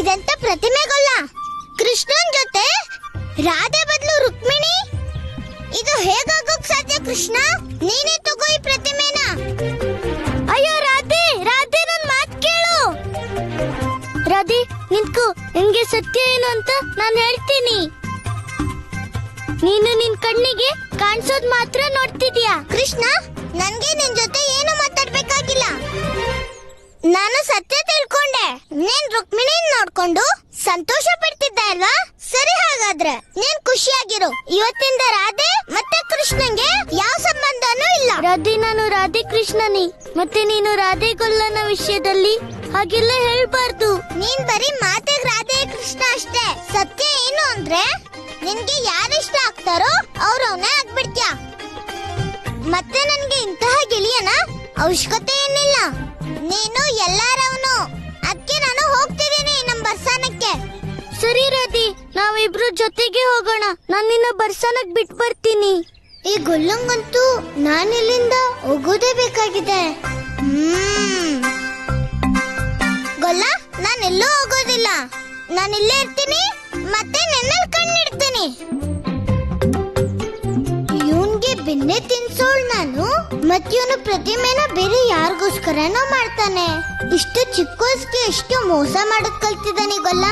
ಇದೆಂತ ಪ್ರತಿಮೆಗೊಲ್ಲ. ಕೃಷ್ಣನ್ ಜೊತೆ ರಾಧೆ ಬದಲು ರುಕ್ಮಿಣಿ, ಇದು ಹೇಗಾಗೋಕ್ ಸಾಧ್ಯ? ಕೃಷ್ಣ, ನೀನೇ ತಗೋ ಈ ಪ್ರತಿಮೆನ. ಅಯ್ಯೋ ರಾಧೆ, ರಾಧೆ ನನ್ ಮಾತ್ ಕೇಳು. ರಾಧೆ ನಿಂತ್ಕೋ, ನಿನ್ಗೆ ಸತ್ಯ ಏನು ಅಂತ ನಾನು ಹೇಳ್ತೀನಿ. ನೀನು ನಿನ್ ಕಣ್ಣಿಗೆ ಕಾಣಿಸೋದ್ ಮಾತ್ರ ನೋಡ್ತಿದ್ಯಾ. ಕೃಷ್ಣ, ನನ್ಗೆ ನಿನ್ ಜೊತೆ ಏನು ಮಾತಾಡ್ಬೇಕಾಗಿಲ್ಲ. ನಾನು ಸತ್ಯ ತಿಳ್ಕೊಂಡೆ. ನೀನ್ ರುಕ್ಮಿಣಿ ನೋಡ್ಕೊಂಡು ಸಂತೋಷ ಪಡ್ತಿದ್ದೆ ಅಲ್ವಾ? ಸರಿ, ಹಾಗಾದ್ರೆ ನೀನ್ ಖುಷಿಯಾಗಿರು. ಇವತ್ತಿಂದ ರಾಧೆ ಮತ್ತೆ ಕೃಷ್ಣನ್ಗೆ ಯಾವ ಸಂಬಂಧನೂ ಇಲ್ಲ. ರಾಧೆ, ನಾನು ರಾಧೆ ಕೃಷ್ಣನಿ, ಮತ್ತೆ ನೀನು ರಾಧೆ ಗೊಲ್ಲನ ವಿಷಯದಲ್ಲಿ ಹಾಗೆಲ್ಲ ಹೇಳ್ಬಾರ್ದು. ನೀನ್ ಬರೀ ಮಾತಿಗೆ ರಾಧೆ ಕೃಷ್ಣ ಅಷ್ಟೇ. ಸತ್ಯ ಏನು ಅಂದ್ರೆ ನಿನ್ಗೆ ಯಾರಿಷ್ಟ ಆಗ್ತಾರೋ ಅವ್ರವನೇ ಆಗ್ಬಿಡ್ತ್ಯಾ. ಮತ್ತೆ ನನ್ಗೆ ಇಂತಹ ಗೆಳೆಯನ ಅವಶ್ಯಕತೆ ಏನಿಲ್ಲ. ನೀನು ಎಲ್ಲಾರವನು. ಅದಕ್ಕೆ ನಾನು ಹೋಗ್ತಿದ್ದೀನಿ ನಮ್ ಬರ್ಸಾನಕ್ಕೆ. ಸರಿ ರಾಧಿ, ನಾವಿಬ್ರು ಜೊತೆಗೆ ಹೋಗೋಣ. ನಾನು ನಿನ್ನ ಬರ್ಸಾನಕ್ ಬಿಟ್ ಬರ್ತೀನಿ. ಈ ಗೊಲ್ಲಂಗಂತೂ ನಾನಿಲ್ಲಿಂದ ಹೋಗೋದೇ ಬೇಕಾಗಿದೆ. ಗೊಲ್ಲ, ನಾನೆಲ್ಲೂ ಹೋಗೋದಿಲ್ಲ. ನಾನಿಲ್ಲೇ ಇರ್ತೀನಿ, ಮತ್ತೆ ನಿನ್ನಲ್ಲಿ ಕಣ್ಣಿಡ್ತೀನಿ. ಇವನ್ಗೆ ಬೆನ್ನೆ ತಿನ್ಸೋಳ್ ನಾನು. ಮತ್ತೆ ಇವನು ಪ್ರತಿಮೆನ ಬೇರೆ ಯಾರಿಗೋಸ್ಕರನೋ ಮಾಡ್ತಾನೆ. ಇಷ್ಟು ಚಿಕ್ಕ ವಯಸ್ಸಿಗೆ ಎಷ್ಟು ಮೋಸ ಮಾಡೋದ್ ಕಲ್ತಿದ್ದಾನೆ ಗೊಲ್ಲ.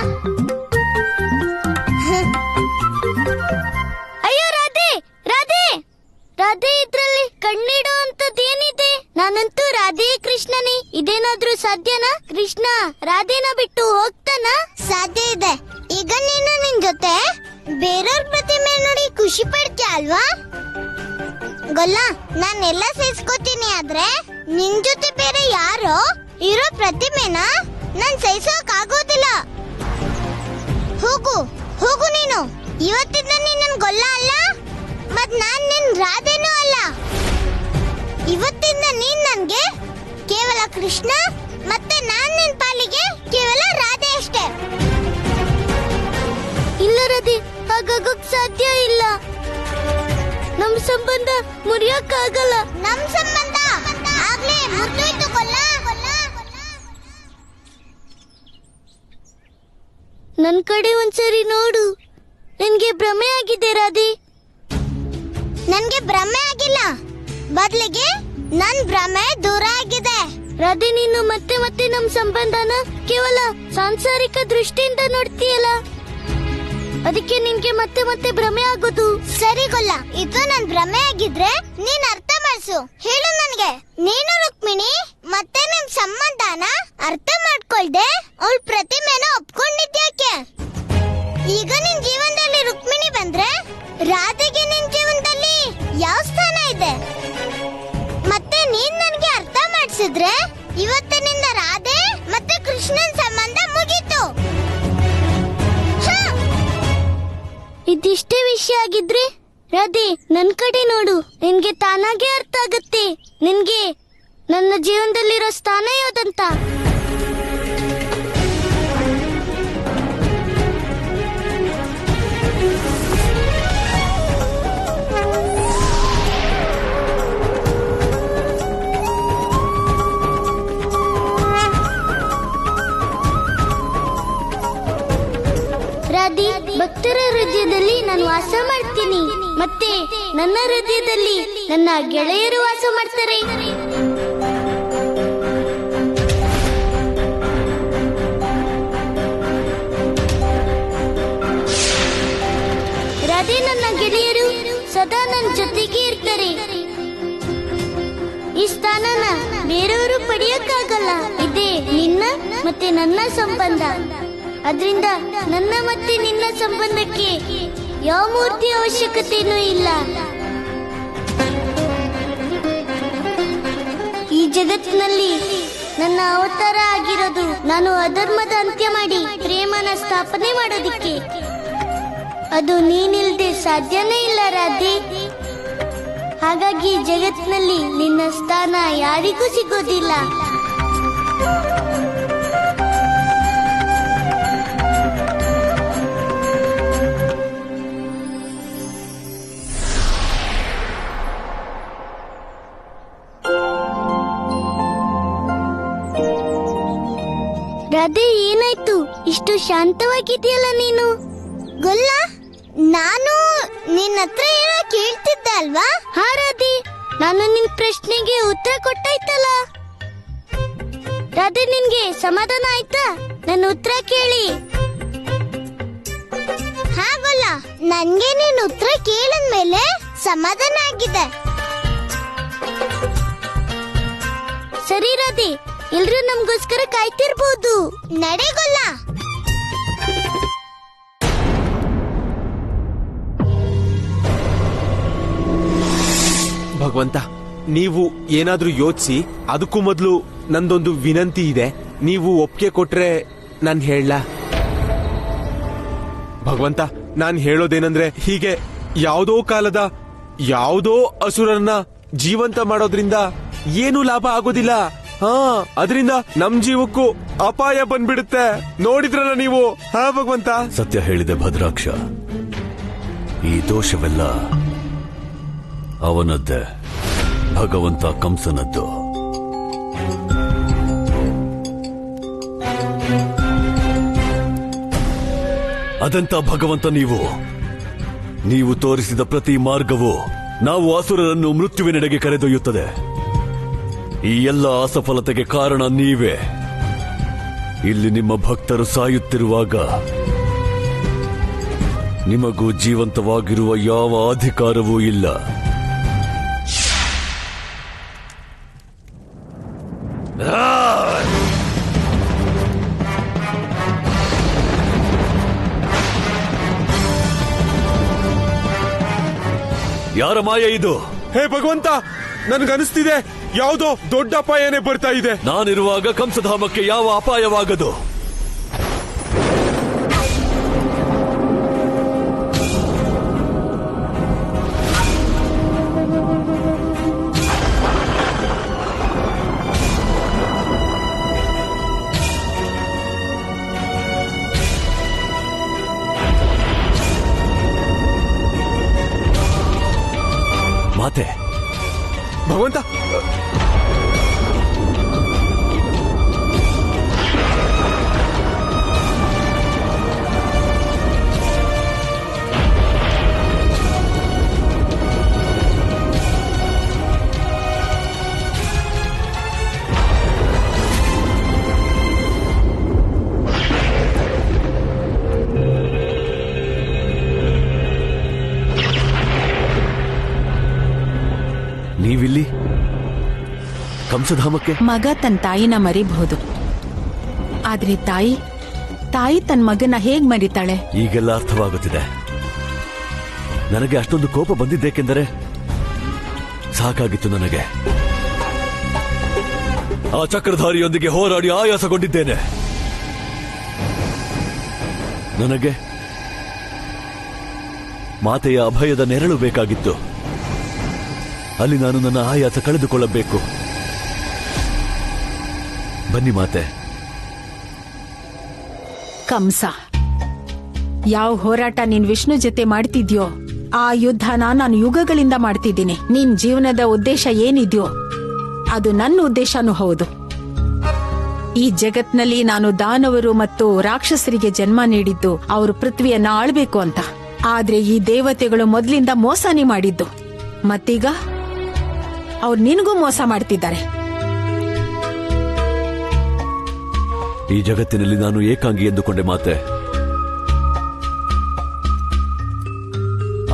ಅಯ್ಯೋ ರಾಧೆ, ರಾಧೆ, ರಾಧೆ, ಇದ್ರಲ್ಲಿ ಕಣ್ಣಿಡೋ ಅಂತದ್ದೇನಿದೆ? ನಾನಂತೂ ರಾಧೆ ಕೃಷ್ಣನೇ. ಇದೇನಾದ್ರೂ ಸಾಧ್ಯನಾ? ಕೃಷ್ಣ ರಾಧೆನ ಬಿಟ್ಟು ಹೋಗ್ತಾನ? ಸಾಧ್ಯ ಇದೆ. ಈಗ ನೀನು ನಿನ್ ಜೊತೆ ಬೇರೆಯವ್ರ ಪ್ರತಿಮೆ ನೋಡಿ ಖುಷಿ ಪಡ್ತೀಯ ಅಲ್ವಾ? ಗೊಲ್ಲ, ನಾನೆಲ್ಲ ಸಹಿಸ್ಕೋತೀನಿ. ಆದ್ರೆ ನಿನ್ ಜೊತೆ ಬೇರೆ ಯಾರೋ ಇರೋ ಪ್ರತಿಮೆನ ನಾನ್ ಸಹಿಸೋಕ್ ಆಗೋದಿಲ್ಲ. ಹೋಗು, ಹೋಗು ನೀನು. ಇವತ್ತಿಂದ ನೀನ್ ನನ್ ಗೊಲ್ಲ ಅಲ್ಲ, ಮತ್ ನಾನ್ ನಿನ್ ರಾಧೆನೂ ಅಲ್ಲ. ಇವತ್ತಿಂದ ನೀನ್ ನನ್ಗೆ ಕೇವಲ ಕೃಷ್ಣ, ಮತ್ತೆ ನಾನ್ ನಿನ್ ಪಾಲಿಗೆ ಕೇವಲ ರಾಧೆ ಅಷ್ಟೇ. ಇಲ್ಲ ರಾಧೆ, ಹಾಗಾಗೋಕ್ ಸಾಧ್ಯ ಇಲ್ಲ. ನಮ್ ಸಂಬಂಧ ಮುರಿಯಕ್ಕಾಗಲ್ಲ. ನಮ್ ಸಂಬಂಧ ಆಗ್ಲೇ ಮುರಿದೋಯ್ತು ಗೊಲ್ಲ. ನನ್ ಕಡೆ ಒಂದ್ಸರಿ ನೋಡು. ನನ್ಗೆ ಭ್ರಮೆ ಆಗಿದೆ ರಾಧೆ. ನನ್ಗೆ ಭ್ರಮೆ ಆಗಿಲ್ಲ, ಬದ್ಲಿಗೆ ನನ್ ಭ್ರಮೆ ದೂರ ಆಗಿದೆ. ರಾಧೆ, ನೀನು ಮತ್ತೆ ಮತ್ತೆ ನಮ್ ಸಂಬಂಧನ ಕೇವಲ ಸಾಂಸಾರಿಕ ದೃಷ್ಟಿಯಿಂದ ನೋಡ್ತೀಯಲ್ಲ, ಅದಕ್ಕೆ ನಿನ್ಗೆ ಮತ್ತೆ ಮತ್ತೆ ಭ್ರಮೆ ಆಗೋದು. ಸರಿ ಗೊಲ್ಲ, ಇದು ನನ್ ಭ್ರಮೆ ಆಗಿದ್ರೆ ನೀನ್ ಅರ್ಥ ಮಾಡಿಸು. ಹೇಳು ನನ್ಗೆ, ನೀನು ರುಕ್ಮಿಣಿ ಮತ್ತೆ ನಿಮ್ ಸಂಬಂಧನ ಅರ್ಥ ಮಾಡ್ಕೊಳ್ದೆ ಅವಳ ಪ್ರತಿಮೆನ ಒಪ್ಕೊಂಡಿದ್ಯಾಕೆ? ಈಗ ನಿನ್ ಜೀವನದಲ್ಲಿ ರುಕ್ಮಿಣಿ ಬಂದ್ರೆ ರಾಧೆಗೆ ನಿನ್ ಜೀವನದಲ್ಲಿ ಯಾವ ಸ್ಥಾನ ಇದೆ? ಮತ್ತೆ ನೀನ್ ನನ್ಗೆ ಅರ್ಥ ಮಾಡಿಸಿದ್ರೆ ಇವತ್ತಿನಿಂದ ರಾಧೆ ಮತ್ತೆ ಕೃಷ್ಣನ್ ಸಂಬಂಧ ಮುಗೀತು. ಇದಿಷ್ಟೇ ವಿಷಯ ಆಗಿದ್ರೆ ರಾಧೆ, ನನ್ ಕಡೆ ನೋಡು. ನಿನ್ಗೆ ತಾನಾಗೆ ಅರ್ಥ ಆಗತ್ತೆ ನಿನ್ಗೆ ನನ್ನ ಜೀವನದಲ್ಲಿರೋ ಸ್ಥಾನ ಯಾವ್ದಂತ. ರಾಧೆ, ಭಕ್ತರ ಹೃದಯದಲ್ಲಿ ನಾನು ವಾಸ ಮಾಡ್ತೀನಿ, ಮತ್ತೆ ನನ್ನ ಹೃದಯದಲ್ಲಿ ನನ್ನ ಗೆಳೆಯರು ವಾಸ ಮಾಡ್ತಾರೆ. ರಾಧೆ, ನನ್ನ ಗೆಳೆಯರು ಸದಾ ನನ್ನ ಜೊತೆಗೆ ಇರ್ತಾರೆ. ಈ ಸ್ಥಾನನ ಬೇರೆಯವರು ಪಡೆಯಕ್ಕಾಗಲ್ಲ. ಇದೇ ನಿನ್ನ ಮತ್ತೆ ನನ್ನ ಸಂಬಂಧ. ಅದರಿಂದ ನನ್ನ ಮತ್ತೆ ನಿನ್ನ ಸಂಬಂಧಕ್ಕೆ ಯಾವ ಮೂರ್ತಿ ಅವಶ್ಯಕತೆನೂ ಇಲ್ಲ. ಈ ಜಗತ್ತಿನಲ್ಲಿ ನನ್ನ ಅವತಾರ ಆಗಿರೋದು ನಾನು ಅಧರ್ಮದ ಅಂತ್ಯ ಮಾಡಿ ಪ್ರೇಮನ ಸ್ಥಾಪನೆ ಮಾಡೋದಿಕ್ಕೆ. ಅದು ನೀನಿಲ್ದೆ ಸಾಧ್ಯನೇ ಇಲ್ಲ ರಾಧೆ. ಹಾಗಾಗಿ ಜಗತ್ತಿನಲ್ಲಿ ನಿನ್ನ ಸ್ಥಾನ ಯಾರಿಗೂ ಸಿಗೋದಿಲ್ಲ. ರಾಧೆ, ಏನಾಯ್ತು? ಇಷ್ಟು ಶಾಂತವಾಗಿದೆಯಲ್ಲ ನೀನು? ಗೊಲ್ಲ, ನಾನು ನಿನ್ನ ಹತ್ರ ಏನೋ ಕೇಳ್ತಿದ್ದೆ ಅಲ್ವಾ? ಹಾ ರಾಧೆ, ನಾನು ನಿನ್ ಪ್ರಶ್ನೆಗೆ ಉತ್ತರ ಕೊಟ್ಟಾಯ್ತಲ್ಲ. ರಾಧೆ, ನಿನ್ಗೆ ಸಮಾಧಾನ ಆಯ್ತಾ ನನ್ನ ಉತ್ತರ ಕೇಳಿ? ಹಾ ಗೊಲ್ಲ, ನನ್ಗೆ ನೀನ್ ಉತ್ತರ ಕೇಳಿದ್ಮೇಲೆ ಸಮಾಧಾನ ಆಗಿದೆ. ಸರಿ ರಾಧೆ, ಎಲ್ರೂ ನಮ್ಗೋಸ್ಕರ ಕಾಯ್ತಿರ್ಬೋದು. ನಡೆಗೊಲ್ಲ. ಭಗವಂತ, ನೀವು ಏನಾದ್ರೂ ಯೋಚಿಸಿ. ಅದಕ್ಕೂ ಮೊದಲು ನಂದೊಂದು ವಿನಂತಿ ಇದೆ. ನೀವು ಒಪ್ಪಿಗೆ ಕೊಟ್ರೆ ನಾನು ಹೇಳ. ಭಗವಂತ, ನಾನು ಹೇಳೋದೇನಂದ್ರೆ, ಹೀಗೆ ಯಾವುದೋ ಕಾಲದ ಯಾವುದೋ ಅಸುರನ್ನ ಜೀವಂತ ಮಾಡೋದ್ರಿಂದ ಏನು ಲಾಭ ಆಗೋದಿಲ್ಲ. ಅದರಿಂದ ನಮ್ ಜೀವಕ್ಕೂ ಅಪಾಯ ಬಂದ್ಬಿಡುತ್ತೆ. ನೋಡಿದ್ರಲ್ಲ ನೀವು? ಹಾ ಭಗವಂತ. ಸತ್ಯ ಹೇಳಿದೆ ಭದ್ರಾಕ್ಷ. ಈ ದೋಷವೆಲ್ಲ ಅವನದ್ದೇ, ಭಗವಂತ ಕಂಸನದ್ದು. ಅದಂತ ಭಗವಂತ ನೀವು ತೋರಿಸಿದ ಪ್ರತಿ ಮಾರ್ಗವು ನಾವು ಅಸುರರನ್ನು ಮೃತ್ಯುವಿನೆಡೆಗೆ ಕರೆದೊಯ್ಯುತ್ತದೆ. ಈ ಎಲ್ಲ ಅಸಫಲತೆಗೆ ಕಾರಣ ನೀವೇ. ಇಲ್ಲಿ ನಿಮ್ಮ ಭಕ್ತರು ಸಾಯುತ್ತಿರುವಾಗ ನಿಮಗೂ ಜೀವಂತವಾಗಿರುವ ಯಾವ ಅಧಿಕಾರವೂ ಇಲ್ಲ. ಯಾರ ಮಾಯ ಇದು? ಹೇ ಭಗವಂತ, ನನ್ಗನಿಸ್ತಿದೆ ಯಾವುದೋ ದೊಡ್ಡ ಅಪಾಯನೇ ಬರ್ತಾ ಇದೆ. ನಾನಿರುವಾಗ ಕಂಸಧಾಮಕ್ಕೆ ಯಾವ ಅಪಾಯವಾಗದು? ಮಾತೆ, ಭಗವಂತ, ನೀವಿಲ್ಲಿ ಕಂಸಧಾಮಕ್ಕೆ? ಮಗ ತನ್ನ ತಾಯಿನ ಮರಿಬಹುದು, ಆದ್ರೆ ತಾಯಿ ತನ್ನ ಮಗನ ಹೇಗ್ ಮರಿತಾಳೆ? ಈಗೆಲ್ಲ ಅರ್ಥವಾಗುತ್ತಿದೆ. ನನಗೆ ಅಷ್ಟೊಂದು ಕೋಪ ಬಂದಿದ್ದೇಕೆಂದರೆ ಸಾಕಾಗಿತ್ತು. ನನಗೆ ಆ ಚಕ್ರಧಾರಿಯೊಂದಿಗೆ ಹೋರಾಡಿ ಆಯಾಸಗೊಂಡಿದ್ದೇನೆ. ನನಗೆ ಮಾತೆಯ ಅಭಯದ ನೆರಳು ಬೇಕಾಗಿತ್ತು. ಅಲ್ಲಿ ನಾನು ನನ್ನ ಆಯಾಸ ಕಳೆದುಕೊಳ್ಳಬೇಕು. ಬನ್ನಿ ಮಾತೆ. ಕಂಸ, ಯಾವ ಹೋರಾಟ ನೀನ್ ವಿಷ್ಣು ಜೊತೆ ಮಾಡ್ತಿದ್ಯೋ ಆ ಯುದ್ಧನ ನಾನು ಯುಗಗಳಿಂದ ಮಾಡ್ತಿದ್ದೀನಿ. ನಿನ್ ಜೀವನದ ಉದ್ದೇಶ ಏನಿದ್ಯೋ ಅದು ನನ್ನ ಉದ್ದೇಶನೂ ಹೌದು. ಈ ಜಗತ್ನಲ್ಲಿ ನಾನು ದಾನವರು ಮತ್ತು ರಾಕ್ಷಸರಿಗೆ ಜನ್ಮ ನೀಡಿದ್ದು ಅವರು ಪೃಥ್ವಿಯನ್ನ ಆಳ್ಬೇಕು ಅಂತ. ಆದ್ರೆ ಈ ದೇವತೆಗಳು ಮೊದಲಿಂದ ಮೋಸನೇ ಮಾಡಿದ್ದು. ಮತ್ತೀಗ ಅವ್ರು ನಿನಗೂ ಮೋಸ ಮಾಡ್ತಿದ್ದಾರೆ. ಈ ಜಗತ್ತಿನಲ್ಲಿ ನಾನು ಏಕಾಂಗಿ ಎಂದುಕೊಂಡೆ ಮಾತೆ.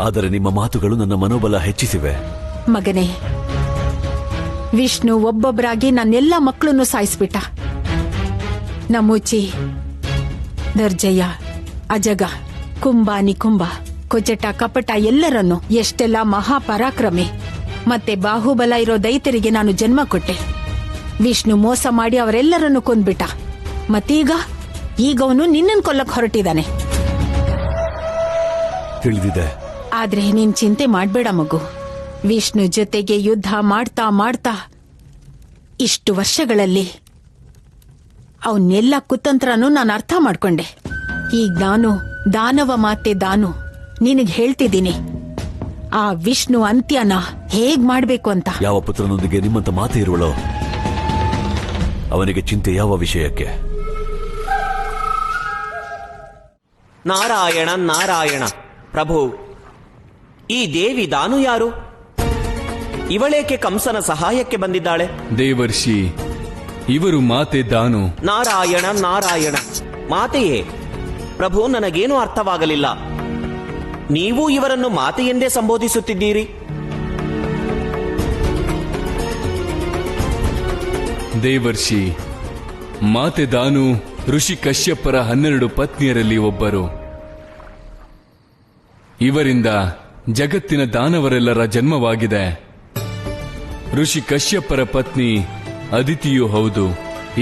ಆದರೆ ನಿಮ್ಮ ಮಾತುಗಳು ನನ್ನ ಮನೋಬಲ ಹೆಚ್ಚಿಸಿವೆ. ಮಗನೇ, ವಿಷ್ಣು ಒಬ್ಬೊಬ್ಬರಾಗಿ ನನ್ನೆಲ್ಲ ಮಕ್ಕಳನ್ನು ಸಾಯಿಸ್ಬಿಟ್ಟ. ನಮೂಚಿ, ದರ್ಜಯ, ಅಜಗ, ಕುಂಭ, ನಿಕುಂಭ, ಕುಚಟ, ಕಪಟ ಎಲ್ಲರನ್ನು, ಎಷ್ಟೆಲ್ಲ ಮಹಾಪರಾಕ್ರಮಿ ಮತ್ತೆ ಬಾಹುಬಲ ಇರೋ ದೈತ್ಯರಿಗೆ ನಾನು ಜನ್ಮ ಕೊಟ್ಟೆ. ವಿಷ್ಣು ಮೋಸ ಮಾಡಿ ಅವರೆಲ್ಲರನ್ನು ಕೊಂದ್ಬಿಟ್ಟ. ಮತ್ತೀಗ ಅವನು ನಿನ್ನನ್ನು ಕೊಲ್ಲಕ್ ಹೊರಟಿದ್ದಾನೆ. ತಿಳಿದಿದೆ. ಆದ್ರೆ ನೀನ್ ಚಿಂತೆ ಮಾಡ್ಬೇಡ ಮಗು. ವಿಷ್ಣು ಜೊತೆಗೆ ಯುದ್ಧ ಮಾಡ್ತಾ ಮಾಡ್ತಾ ಇಷ್ಟು ವರ್ಷಗಳಲ್ಲಿ ಅವನ್ನೆಲ್ಲ ಕುತಂತ್ರನೂ ನಾನು ಅರ್ಥ ಮಾಡ್ಕೊಂಡೆ. ಈಗ ನಾನು ದಾನವ ಮಾತೆ ದಾನು ನಿನಗ್ ಹೇಳ್ತಿದ್ದೀನಿ, ಆ ವಿಷ್ಣು ಅಂತ್ಯನ ಹೇಗ್ ಮಾಡ್ಬೇಕು ಅಂತ. ಯಾವ ಪುತ್ರನೊಂದಿಗೆ ನಿಮ್ಮಂತ ಮಾತೆ ಇರುವಳೋ ಅವನಿಗೆ ಚಿಂತೆ ಯಾವ ವಿಷಯಕ್ಕೆ? ನಾರಾಯಣ ನಾರಾಯಣ. ಪ್ರಭು, ಈ ದೇವಿ ದಾನು ಯಾರು? ಇವಳೇಕೆ ಕಂಸನ ಸಹಾಯಕ್ಕೆ ಬಂದಿದ್ದಾಳೆ? ದೇವರ್ಷಿ, ಇವರು ಮಾತೆ ದಾನು. ನಾರಾಯಣ ನಾರಾಯಣ. ಮಾತೆಯೇ? ಪ್ರಭು, ನನಗೇನು ಅರ್ಥವಾಗಲಿಲ್ಲ. ನೀವು ಇವರನ್ನು ಮಾತೆ ಎಂದೇ ಸಂಬೋಧಿಸುತ್ತಿದ್ದೀರಿ. ದೇವರ್ಷಿ, ಮಾತೆ ದಾನು ಋಷಿ ಕಶ್ಯಪರ 12 ಪತ್ನಿಯರಲ್ಲಿ ಒಬ್ಬರು. ಇವರಿಂದ ಜಗತ್ತಿನ ದಾನವರೆಲ್ಲರ ಜನ್ಮವಾಗಿದೆ. ಋಷಿ ಕಶ್ಯಪರ ಪತ್ನಿ ಅದಿತಿಯೂ ಹೌದು.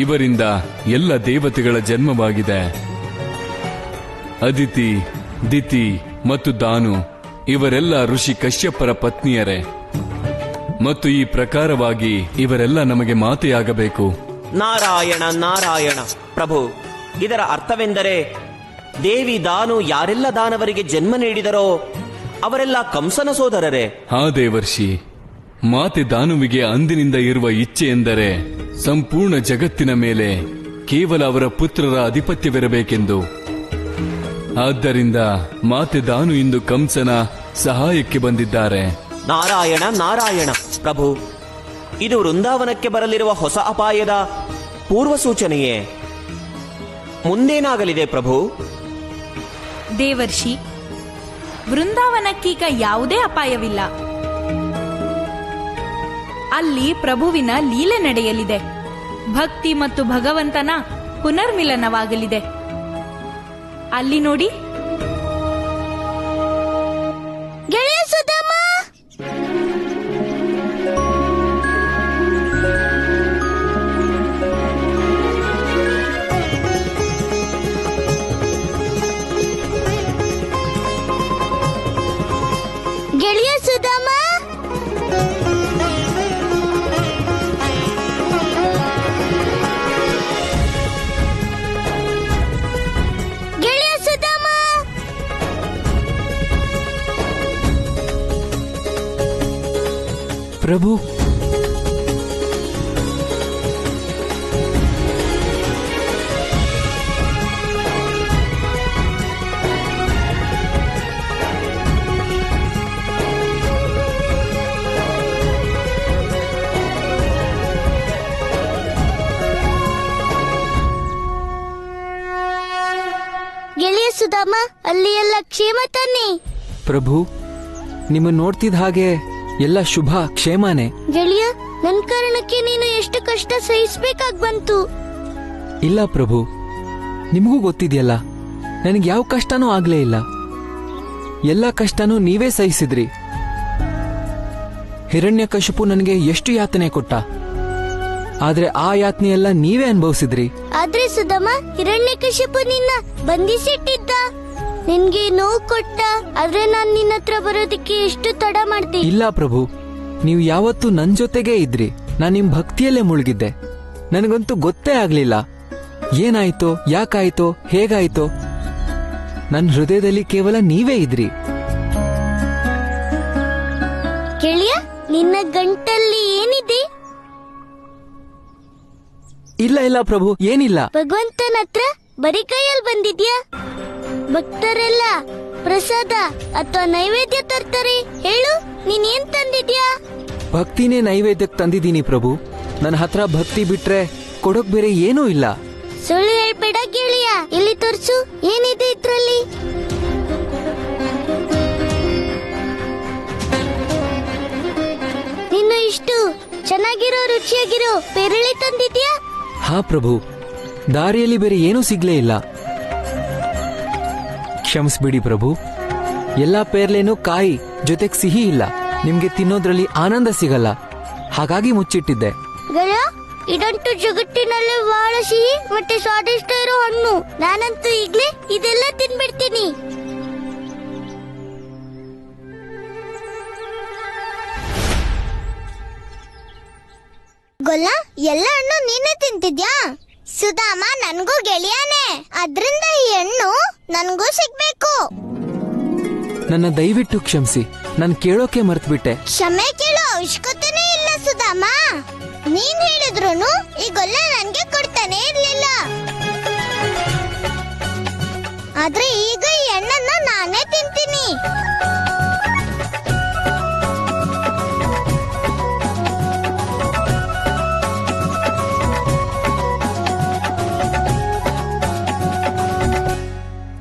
ಇವರಿಂದ ಎಲ್ಲ ದೇವತೆಗಳ ಜನ್ಮವಾಗಿದೆ. ಅದಿತಿ, ದಿತಿ ಮತ್ತು ದಾನು ಇವರೆಲ್ಲ ಋಷಿ ಕಶ್ಯಪರ ಪತ್ನಿಯರೇ. ಮತ್ತು ಈ ಪ್ರಕಾರವಾಗಿ ಇವರೆಲ್ಲ ನಮಗೆ ಮಾತೆಯಾಗಬೇಕು. ನಾರಾಯಣ ನಾರಾಯಣ. ಪ್ರಭು, ಇದರ ಅರ್ಥವೆಂದರೆ ದೇವಿ ದಾನು ಯಾರೆಲ್ಲ ದಾನವರಿಗೆ ಜನ್ಮ ನೀಡಿದರೋ ಅವರೆಲ್ಲ ಕಂಸನ ಸೋದರರೇ? ಹಾ ದೇವರ್ಷಿ, ಮಾತೆ ದಾನುವಿಗೆ ಅಂದಿನಿಂದ ಇರುವ ಇಚ್ಛೆ ಎಂದರೆ ಸಂಪೂರ್ಣ ಜಗತ್ತಿನ ಮೇಲೆ ಕೇವಲ ಅವರ ಪುತ್ರರ ಅಧಿಪತ್ಯವಿರಬೇಕೆಂದು. ಆದ್ದರಿಂದ ಮಾತೆ ದಾನು ಇಂದು ಕಂಸನ ಸಹಾಯಕ್ಕೆ ಬಂದಿದ್ದಾರೆ. ನಾರಾಯಣ ನಾರಾಯಣ. ಪ್ರಭು, ಇದು ವೃಂದಾವನಕ್ಕೆ ಬರಲಿರುವ ಹೊಸ ಅಪಾಯದ ಪೂರ್ವ ಸೂಚನೆಯೇ? ಮುಂದೇನಾಗಲಿದೆ ಪ್ರಭು? ದೇವರ್ಷಿ, ವೃಂದಾವನಕ್ಕೀಗ ಯಾವುದೇ ಅಪಾಯವಿಲ್ಲ. ಅಲ್ಲಿ ಪ್ರಭುವಿನ ಲೀಲೆ ನಡೆಯಲಿದೆ. ಭಕ್ತಿ ಮತ್ತು ಭಗವಂತನ ಪುನರ್ಮಿಲನವಾಗಲಿದೆ. ಅಲ್ಲಿ ನೋಡಿ. ಗೆಳೆಯ ಸುಧಾಮ, ಗೆಳೆಯ ಸುಧಾಮ, ಗೆಳೆಯ ಸುಧಾಮ. ಪ್ರಭು, ಗೆಳೆಯ ಸುಧಾಮ, ಅಲ್ಲಿ ಎಲ್ಲ ಕ್ಷೇಮ ತಾನೆ? ಪ್ರಭು, ನಿಮ್ಮನ್ನು ನೋಡ್ತಿದ್ದ ಹಾಗೆ ಎಲ್ಲ ಶುಭ ಕ್ಷೇಮನೇ. ಗೆಳೆಯ, ನನ್ ಕಾರಣಕ್ಕೆ ನೀನು ಎಷ್ಟು ಕಷ್ಟ ಸಹಿಸ್ಬೇಕಾಗ್ ಬಂತು. ಇಲ್ಲ ಪ್ರಭು, ನಿಮಗೂ ಗೊತ್ತಿದೆಯಲ್ಲ, ನನಗೆ ಯಾವ ಕಷ್ಟನೂ ಆಗ್ಲೇ ಇಲ್ಲ. ಎಲ್ಲ ಕಷ್ಟನೂ ನೀವೇ ಸಹಿಸಿದ್ರಿ. ಹಿರಣ್ಯಕಶಿಪು ನನಗೆ ಎಷ್ಟು ಯಾತನೆ ಕೊಟ್ಟ, ಆದ್ರೆ ಆ ಯಾತನೆಯೆಲ್ಲ ನೀವೇ ಅನುಭವಿಸಿದ್ರಿ. ಆದ್ರೆ ಸುಧಾಮ, ಹಿರಣ್ಯಕಶಿಪು ನಿನ್ನ ಬಂಧಿಸಿಟ್ಟಿದ್ದ, ನಿನ್ಗೆ ನೋವು ಕೊಟ್ಟ. ಆದ್ರೆ ನಾನ್ ನಿನ್ನ ಹತ್ರ ಬರೋದಕ್ಕೆ ಎಷ್ಟು ತಡ ಮಾಡ್ದೆ. ಇಲ್ಲ ಪ್ರಭು, ನೀವು ಯಾವತ್ತೂ ನನ್ ಜೊತೆಗೇ ಇದ್ರಿ. ನಾನ್ ನಿಮ್ ಭಕ್ತಿಯಲ್ಲೇ ಮುಳುಗಿದ್ದೆ. ನನಗಂತೂ ಗೊತ್ತೇ ಆಗ್ಲಿಲ್ಲ ಏನಾಯ್ತೋ, ಯಾಕಾಯ್ತೋ, ಹೇಗಾಯ್ತೋ. ನನ್ನ ಹೃದಯದಲ್ಲಿ ಕೇವಲ ನೀವೇ ಇದ್ರಿ. ಗೆಳೆಯ, ನಿನ್ನ ಗಂಟಲ್ಲಿ ಏನಿದೆ? ಇಲ್ಲ ಇಲ್ಲ ಪ್ರಭು, ಏನಿಲ್ಲ. ಭಗವಂತನ ಹತ್ರ ಬರೀ ಕೈಯಲ್ಲಿ ಬಂದಿದ್ಯಾ? ಭಕ್ತರೆಲ್ಲ ಪ್ರಸಾದ ಅಥವಾ ನೈವೇದ್ಯ ತರ್ತಾರೆ. ಹೇಳು, ನೀನ್ ಏನ್ ತಂದಿದ್ಯಾ? ಭಕ್ತಿನೇ ನೈವೇದ್ಯಕ್ಕೆ ತಂದಿದ್ದೀನಿ ಪ್ರಭು. ನನ್ನ ಹತ್ರ ಭಕ್ತಿ ಬಿಟ್ರೆ ಕೊಡೋಕ್ ಬೇರೆ ಏನೂ ಇಲ್ಲ. ಸುಳ್ಳು ಹೇಳ್ಬೇಡ ಗೆಳೆಯ, ಇಲ್ಲಿ ತೋರ್ಸು, ಏನಿದೆ ಇದ್ರಲ್ಲಿ? ನೀನು ಇಷ್ಟು ಚೆನ್ನಾಗಿರೋ ರುಚಿಯಾಗಿರೋ ಪೇರಳೆ ತಂದಿದ್ಯಾ? ಹಾ ಪ್ರಭು, ದಾರಿಯಲ್ಲಿ ಬೇರೆ ಏನೂ ಸಿಗ್ಲೇ ಇಲ್ಲ. ಕ್ಷಮಿಸ್ಬಿಡಿ ಪ್ರಭು, ಎಲ್ಲಾ ಪೇರ್ಲೇನೂ ಕಾಯಿ ಜೊತೆಗೆ ಸಿಹಿ ಇಲ್ಲ. ನಿಮ್ಗೆ ತಿನ್ನೋದ್ರಲ್ಲಿ ಆನಂದ ಸಿಗಲ್ಲ, ಹಾಗಾಗಿ ಮುಚ್ಚಿಟ್ಟಿದ್ದೆ. ಗೆಳೆಯ, ಇದಂತೂ ಜಗತ್ತಿನಲ್ಲಿ ಬಹಳ ಸಿಹಿ ಮತ್ತೆ ಸ್ವಾದಿಷ್ಟ ಇರೋ ಹಣ್ಣು. ನಾನಂತೂ ಈಗ್ಲೇ ಇದೆಲ್ಲ ತಿನ್ಬಿಡ್ತೀನಿ. ಗೊಲ್ಲ, ಎಲ್ಲ ಹಣ್ಣು ನೀನೇ ತಿಂತಿದ್ಯಾ? ಸುಧಾಮ ನನ್ಗೂ ಗೆಳೆಯನೇ, ಅದ್ರಿಂದ ಈ ಹಣ್ಣು ನನ್ಗೂ ಸಿಗ್ಬೇಕು. ನನ್ನ ದಯವಿಟ್ಟು ಕ್ಷಮಿಸಿ, ನಾನು ಕೇಳೋಕೆ ಮರ್ತ್ಬಿಟ್ಟೆ. ಕ್ಷಮೆ ಕೇಳೋ ಅವಶ್ಯಕತೆನೇ ಇಲ್ಲ ಸುಧಾಮ. ನೀನ್ ಹೇಳಿದ್ರುನು ಈ ಗೊಲ್ಲ ನನ್ಗೆ ಕೊಡ್ತಾನೆ ಇರ್ಲಿಲ್ಲ. ಆದ್ರೆ ಈಗ ಈ ಹಣ್ಣನ್ನ ನಾನೇ ತಿಂತೀನಿ.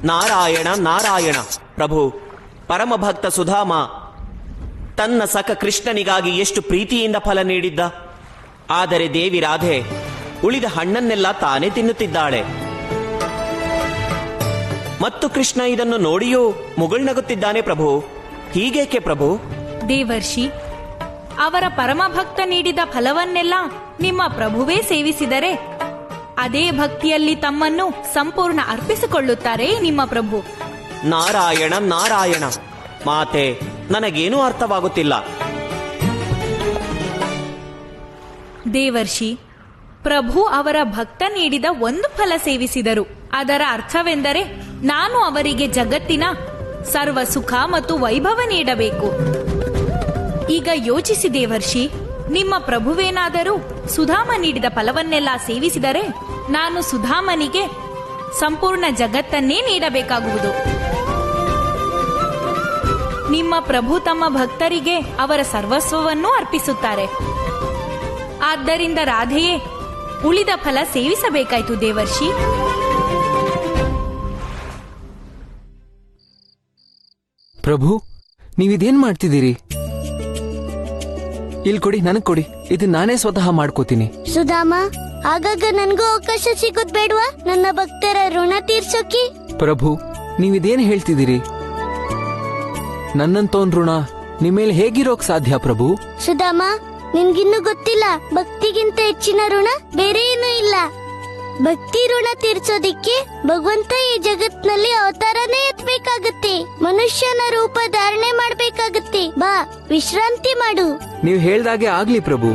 ನಾರಾಯಣ ನಾರಾಯಣ. ಪ್ರಭು, ಪರಮಭಕ್ತ ಸುಧಾಮ ತನ್ನ ಸಖ ಕೃಷ್ಣನಿಗಾಗಿ ಎಷ್ಟು ಪ್ರೀತಿಯಿಂದ ಫಲ ನೀಡಿದ್ದ. ಆದರೆ ದೇವಿ ರಾಧೆ ಉಳಿದ ಹಣ್ಣನ್ನೆಲ್ಲ ತಾನೇ ತಿನ್ನುತ್ತಿದ್ದಾಳೆ. ಮತ್ತು ಕೃಷ್ಣ ಇದನ್ನು ನೋಡಿಯೂ ಮುಗುಳ್ನಗುತ್ತಿದ್ದಾನೆ. ಪ್ರಭು, ಹೀಗೇಕೆ ಪ್ರಭು? ದೇವರ್ಷಿ, ಅವರ ಪರಮಭಕ್ತ ನೀಡಿದ ಫಲವನ್ನೆಲ್ಲ ನಿಮ್ಮ ಪ್ರಭುವೇ ಸೇವಿಸಿದರೆ ಅದೇ ಭಕ್ತಿಯಲ್ಲಿ ತಮ್ಮನ್ನು ಸಂಪೂರ್ಣ ಅರ್ಪಿಸಿಕೊಳ್ಳುತ್ತಾರೆ ನಿಮ್ಮ ಪ್ರಭು. ನಾರಾಯಣ ನಾರಾಯಣ. ಮಾತೆ, ನನಗೇನೂ ಅರ್ಥವಾಗುತ್ತಿಲ್ಲ. ದೇವರ್ಷಿ, ಪ್ರಭು ಅವರ ಭಕ್ತ ನೀಡಿದ ಒಂದು ಫಲ ಸೇವಿಸಿದರು. ಅದರ ಅರ್ಥವೆಂದರೆ ನಾನು ಅವರಿಗೆ ಜಗತ್ತಿನ ಸರ್ವ ಸುಖ ಮತ್ತು ವೈಭವ ನೀಡಬೇಕು. ಈಗ ಯೋಚಿಸಿ ದೇವರ್ಷಿ, ನಿಮ್ಮ ಪ್ರಭುವೇನಾದರೂ ಸುಧಾಮ ನೀಡಿದ ಫಲವನ್ನೆಲ್ಲ ಸೇವಿಸಿದರೆ ನಾನು ಸುಧಾಮನಿಗೆ ಸಂಪೂರ್ಣ ಜಗತ್ತನ್ನೇ ನೀಡಬೇಕಾಗುವುದು. ನಿಮ್ಮ ಪ್ರಭು ತಮ್ಮ ಭಕ್ತರಿಗೆ ಅವರ ಸರ್ವಸ್ವವನ್ನೂ ಅರ್ಪಿಸುತ್ತಾರೆ. ಆದ್ದರಿಂದ ರಾಧೆಯೇ ಉಳಿದ ಫಲ ಸೇವಿಸಬೇಕಾಯಿತು ದೇವರ್ಷಿ. ಪ್ರಭು, ನೀವಿದೇನ್ ಮಾಡ್ತಿದ್ದೀರಿ? ಇಲ್ಲಿ ಕೊಡಿ, ನನಗ್ ಕೊಡಿ. ಇದನ್ನ ನಾನೇ ಸ್ವತಃ ಮಾಡ್ಕೋತೀನಿ. ಸುಧಾಮ, ಆಗಾಗ ನನ್ಗೂ ಅವಕಾಶ ಸಿಗೋದ್ ಬೇಡ್ವಾ ನನ್ನ ಭಕ್ತರ ಋಣ ತೀರ್ಸೋಕೆ? ಪ್ರಭು, ನೀವಿದೇನ್ ಹೇಳ್ತಿದ್ದೀರಿ? ನನ್ನಂತೋನ್ ಋಣ ನಿಮ್ಮೇಲೆ ಹೇಗಿರೋಕ್ ಸಾಧ್ಯ ಪ್ರಭು? ಸುಧಾಮ, ನಿನ್ಗಿನ್ನೂ ಗೊತ್ತಿಲ್ಲ, ಭಕ್ತಿಗಿಂತ ಹೆಚ್ಚಿನ ಋಣ ಬೇರೆ ಏನೂ ಇಲ್ಲ. ಭಕ್ತಿ ಋಣ ತೀರ್ಸೋದಿಕ್ಕೆ ಭಗವಂತ ಈ ಜಗತ್ನಲ್ಲಿ ಅವತಾರನೇ ಎತ್ತಬೇಕಾಗತ್ತೆ. ಮನುಷ್ಯನ ರೂಪ ಧಾರಣೆ ಮಾಡ್ಬೇಕಾಗತ್ತೆ. ಬಾ, ವಿಶ್ರಾಂತಿ ಮಾಡು. ನೀವು ಹೇಳ್ದಾಗೆ ಆಗ್ಲಿ ಪ್ರಭು.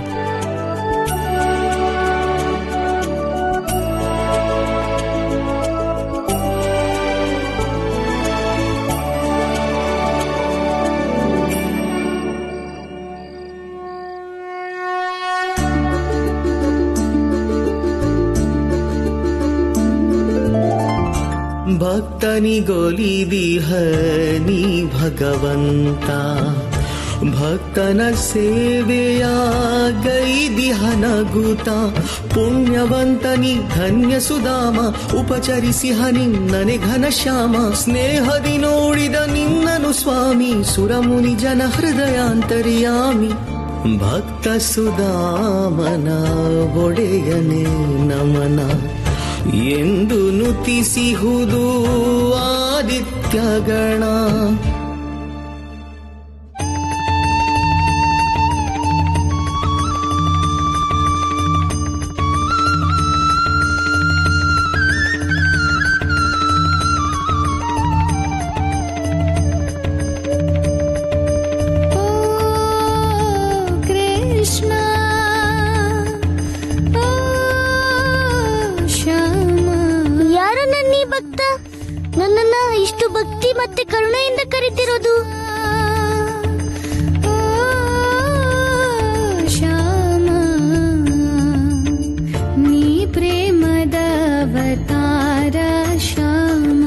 ಭಕ್ತನಿಗೊಲಿದಿಹ ನೀ ಭಗವಂತ, ಭಕ್ತನ ಸೇವೆಯ ಗೈದಿಹ ನಗುತ. ಪುಣ್ಯವಂತನಿ ಧನ್ಯ ಸುಧಾಮ, ಉಪಚರಿಸಿಹ ನಿನ್ನನೆ ಘನಶ್ಯಾಮ. ಸ್ನೇಹದಿ ನೋಡಿದ ನಿನ್ನನು ಸ್ವಾಮಿ, ಸುರಮುನಿ ಜನ ಹೃದಯಾಂತರ್ಯಾಮಿ. ಭಕ್ತ ಸುಧಾಮನ ಒಡೆಯನೆ ನಮನ ಎಂದು ನುತಿಸಿಹುದು ಆದಿತ್ಯಗಣ. ನನ್ನನ್ನ ಇಷ್ಟು ಭಕ್ತಿ ಮತ್ತೆ ಕರುಣೆಯಿಂದ ಕರೀತಿರೋದು? ಶ್ಯಾಮ, ನೀ ಪ್ರೇಮದ ಅವತಾರ. ಶ್ಯಾಮ,